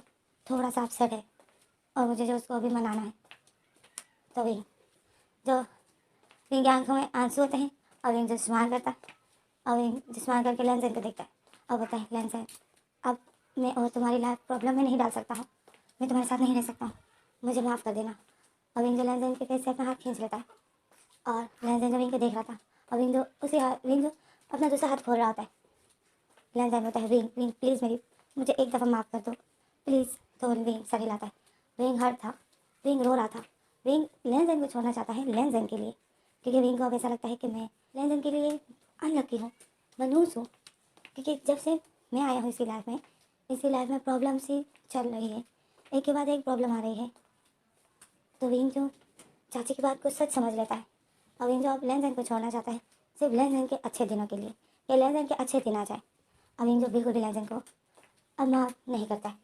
थोड़ा सा अपसेट है, और मुझे जो उसको अभी मनाना है। तो वही जो विंग की आंखों में आंसू होते हैं, और विंग जो स्माइल करता है, और विंग जो स्माइल करके लेंसन को देखता है और बोलता है लेंसन, अब मैं और तुम्हारी लाइफ प्रॉब्लम में नहीं डाल सकता हूँ, मैं तुम्हारे साथ नहीं रह सकता हूँ, मुझे माफ़ कर देना। और विंग जो लेंसन के फेस से अपना हाथ खींच लेता है, और लेंसन जो विंग को देख रहा था, और विंग जो विंग जो अपना दूसरा हाथ खोल रहा होता है। लेंसन होता है विंग, विंग प्लीज़ मुझे एक दफ़ा माफ़ कर दो प्लीज़। तो विंग सर हिलाता है, विंग हर्ट था, विंग रो रहा था, विंग लेंसन को छोड़ना चाहता है लेंसन के लिए, क्योंकि विंग को अब ऐसा लगता है कि मैं लेंसन के लिए अनलकी हूँ, मनहूस हूँ, क्योंकि जब से मैं आया हूँ इसी लाइफ में प्रॉब्लम सी चल रही है, एक के बाद एक प्रॉब्लम आ रही है। तो विंग जो चाची की बात को सच समझ लेता है, और विंग जो अब लेंसन को छोड़ना चाहता है सिर्फ लेंसन के अच्छे दिनों के लिए, कि लेंसन के अच्छे दिन आ जाए। और विंग जो बिल्कुल भी लेंसन को अब माफ़ नहीं करता है,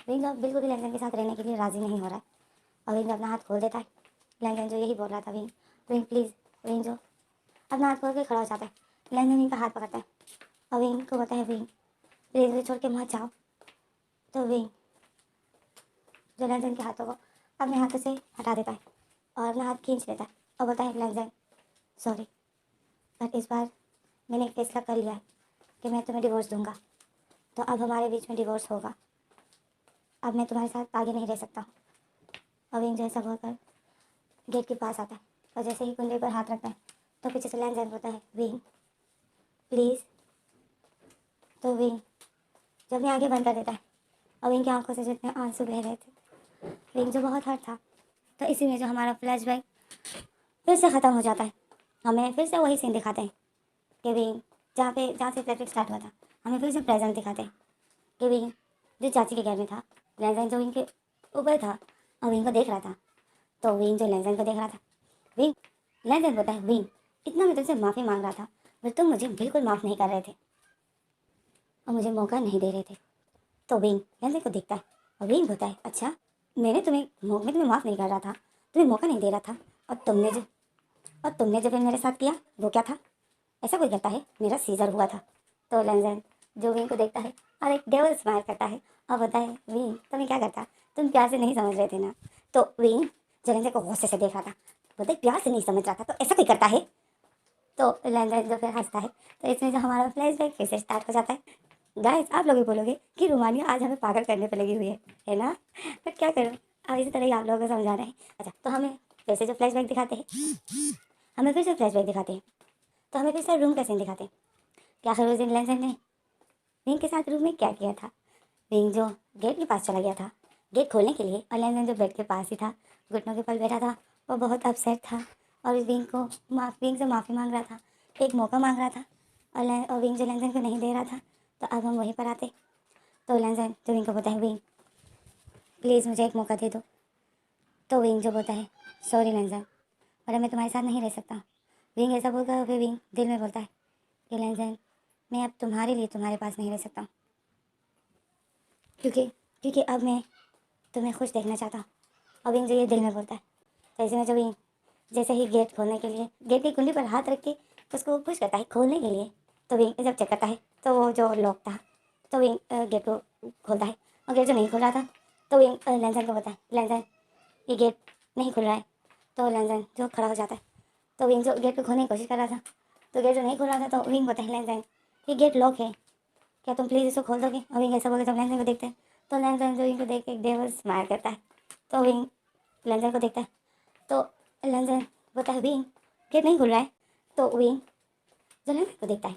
विंग अब बिल्कुल भी लेंसन के साथ रहने के लिए राज़ी नहीं हो रहा है, और विंग अपना हाथ खोल देता है। लेंसन जो यही बोल रहा था, विंग विंग प्लीज़, विंग जो अपना हाथ खोल के खड़ा हो जाता है। लेंसन विंग का हाथ पकड़ता है और विंग को बोलता है विंग प्लीज़ मुझे छोड़ के मत जाओ। तो विंग जो लेंसन के हाथों को अपने हाथों से हटा देता है और अपना हाथ खींच लेता है और बोलता है लेंसन सॉरी, बट इस बार मैंने एक फैसला कर लिया है कि मैं तुम्हें डिवोर्स दूंगा, तो अब हमारे बीच में डिवोर्स होगा, अब मैं तुम्हारे साथ आगे नहीं रह सकता हूँ। और विंग जैसा बोलकर गेट के पास आता है, और जैसे ही कुंडे पर हाथ रखता है तो पीछे से लेंसन बोलता है विंग प्लीज़। तो विंग जब मैं आगे बंद कर देता है, और विंग की आंखों से जितने आंसू बह रहे थे, विंग जो बहुत हर्ट था। तो इसी में जो हमारा फ्लैशबैक फिर से ख़त्म हो जाता है, हमें फिर से वही सीन दिखाते हैं कि विंग जहाँ से फ्लैशबैक स्टार्ट हुआ था, हमें फिर से प्रेजेंट दिखाते हैं कि विंग जो चाची के घर में था, लेंसन जो विंग के ऊपर था और विंग को देख रहा था। तो विंग जो लेंसन को देख रहा था, विंग लेंसन बोलता है विंग इतना मैं तुमसे माफ़ी मांग रहा था, पर तुम मुझे बिल्कुल माफ़ नहीं कर रहे थे और मुझे मौका नहीं दे रहे थे। तो विंग लेंसन को देखता है और विंग बोलता है अच्छा, मैं तुम्हें माफ़ नहीं कर रहा था, तुम्हें मौका नहीं दे रहा था, और तुमने जो फिर मेरे साथ किया वो क्या था, ऐसा कोई करता है, मेरा सीजर हुआ था। तो लेंसन जो विंग को देखता है और एक डेविल स्माइल करता है और बोलता है विंग तुम्हें क्या करता, तुम प्यार से नहीं समझ रहे थे ना। तो विंग जो लेंसन को गुस्से से देख रहा था बोलते प्यार से नहीं समझ रहा था तो ऐसा कोई करता है। तो लेंसन जो फिर हंसता है, तो इसमें जो हमारा फ्लैशबैक फिर से स्टार्ट हो जाता है। गाइस आप लोग भी बोलोगे कि रोमानिया आज हमें पागल करने पे लगी हुई है ना, पर क्या करूँ, अब इसी तरह ही आप लोगों को समझा रहे हैं। अच्छा तो हमें फिर से जो फ्लैशबैक दिखाते हैं, हमें फिर से फ्लैशबैक दिखाते हैं, तो हमें फिर से रूम का सीन दिखाते हैं कि आखिर उस दिन लेंसन ने विंग के साथ रूम में क्या किया था। विंग जो गेट के पास चला गया था गेट खोलने के लिए, और लेंसन जो बेड के पास ही था घुटनों के पल बैठा था, वो बहुत अपसेट था और इस विंग से माफ़ी मांग रहा था, एक मौका मांग रहा था, और विंग जो लेंसन को नहीं दे रहा था। तो अब हम वहीं पर आते। तो लेंसन जो विंग को बोलता है विंग प्लीज़ मुझे एक मौका दे दो। तो विंग जो बोलता है सॉरी लेंसन, और अब मैं तुम्हारे साथ नहीं रह सकता। विंग ऐसा बोलकर फिर विंग दिल में बोलता है कि लेंसन मैं अब तुम्हारे लिए तुम्हारे पास नहीं रह सकता हूँ, क्योंकि क्योंकि अब मैं तुम्हें खुश देखना चाहता हूँ। और विंग जो ये दिल में बोलता है, तो ऐसे में जो विंग जैसे ही गेट खोलने के लिए गेट की कुंडी पर हाथ रख के उसको पुश करता है खोलने के लिए, तो विंग जब चेक करता है तो वो जो लॉक था, तो विंग गेट को खोलता है, और गेट जो नहीं खुल रहा था तो विंग लेंसन को बोलता है लेंसन ये गेट नहीं खुल रहा है। तो लेंसन जो खड़ा हो जाता है, तो विंग जो गेट को खोलने की कोशिश कर रहा था, तो गेट जो नहीं खुल रहा था, तो विंग बोलता है लेंसन ये गेट लॉक है, क्या तुम प्लीज़ इसको खोल दोगे। और विंग ऐसा बोलकर जब लेंसन को देखते हैं, तो लेंसन जो विंग को देख के एक डेविल स्माइल करता है। तो विंग लेंसन को देखता है, तो लेंजन बोलता है विंग गेट नहीं खुल रहा है। तो विंग जो लेंजन को देखता है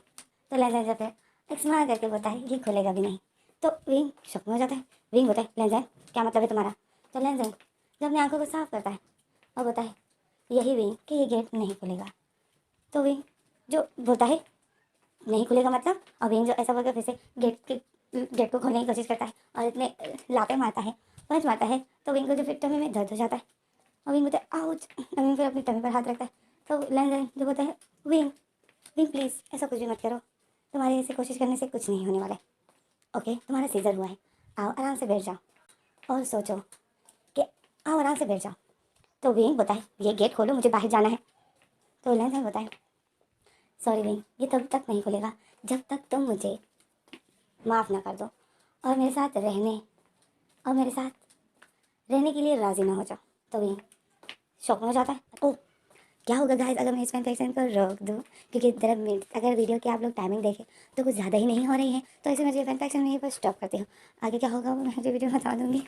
तो लेंजन जब फिर एक स्माइल करके बोलता है ये खुलेगा भी नहीं। तो विंग शॉक में हो जाता है। विंग बोलता है लेंजन क्या मतलब है तुम्हारा। तो लेंजन जब अपनी आंखों को साफ करता है और बोलता है यही विंग कि ये गेट नहीं खुलेगा। तो विंग जो बोलता है नहीं खुलेगा मतलब, और विंग जो ऐसा बोलकर फिर से गेट को खोलने की कोशिश करता है और इतने लाते मारता है, पंच मारता है। तो विंग को जो फिर टमी में दर्द हो जाता है और विंग बोलता है आउच। विंग फिर अपनी टमी पर हाथ रखता है। तो लेंजन जो बोलता है विंग विंग प्लीज़ ऐसा कुछ भी मत करो, तुम्हारी ऐसी कोशिश करने से कुछ नहीं होने वाला है। ओके तुम्हारा सीजर हुआ है, आओ आराम से बैठ जाओ और सोचो कि आओ आराम से बैठ जाओ। तो विंग बोलता है ये गेट खोलो मुझे बाहर जाना है। तो लेंजन बोलता है सॉरी विंग ये तब तक नहीं खुलेगा जब तक तुम मुझे माफ़ ना कर दो और मेरे साथ रहने के लिए राज़ी ना हो जाओ। तो विंग शॉक में हो जाता है। ओह क्या होगा गाइस अगर मैं इस फैन फिक्शन को रोक दूँ, क्योंकि अगर वीडियो की आप लोग टाइमिंग देखें तो कुछ ज़्यादा ही नहीं हो रही है। तो इसे मैं ये फैन फिक्शन यहीं पर स्टॉप करती हूँ। आगे क्या होगा वो मैं वीडियो में बता दूँगी।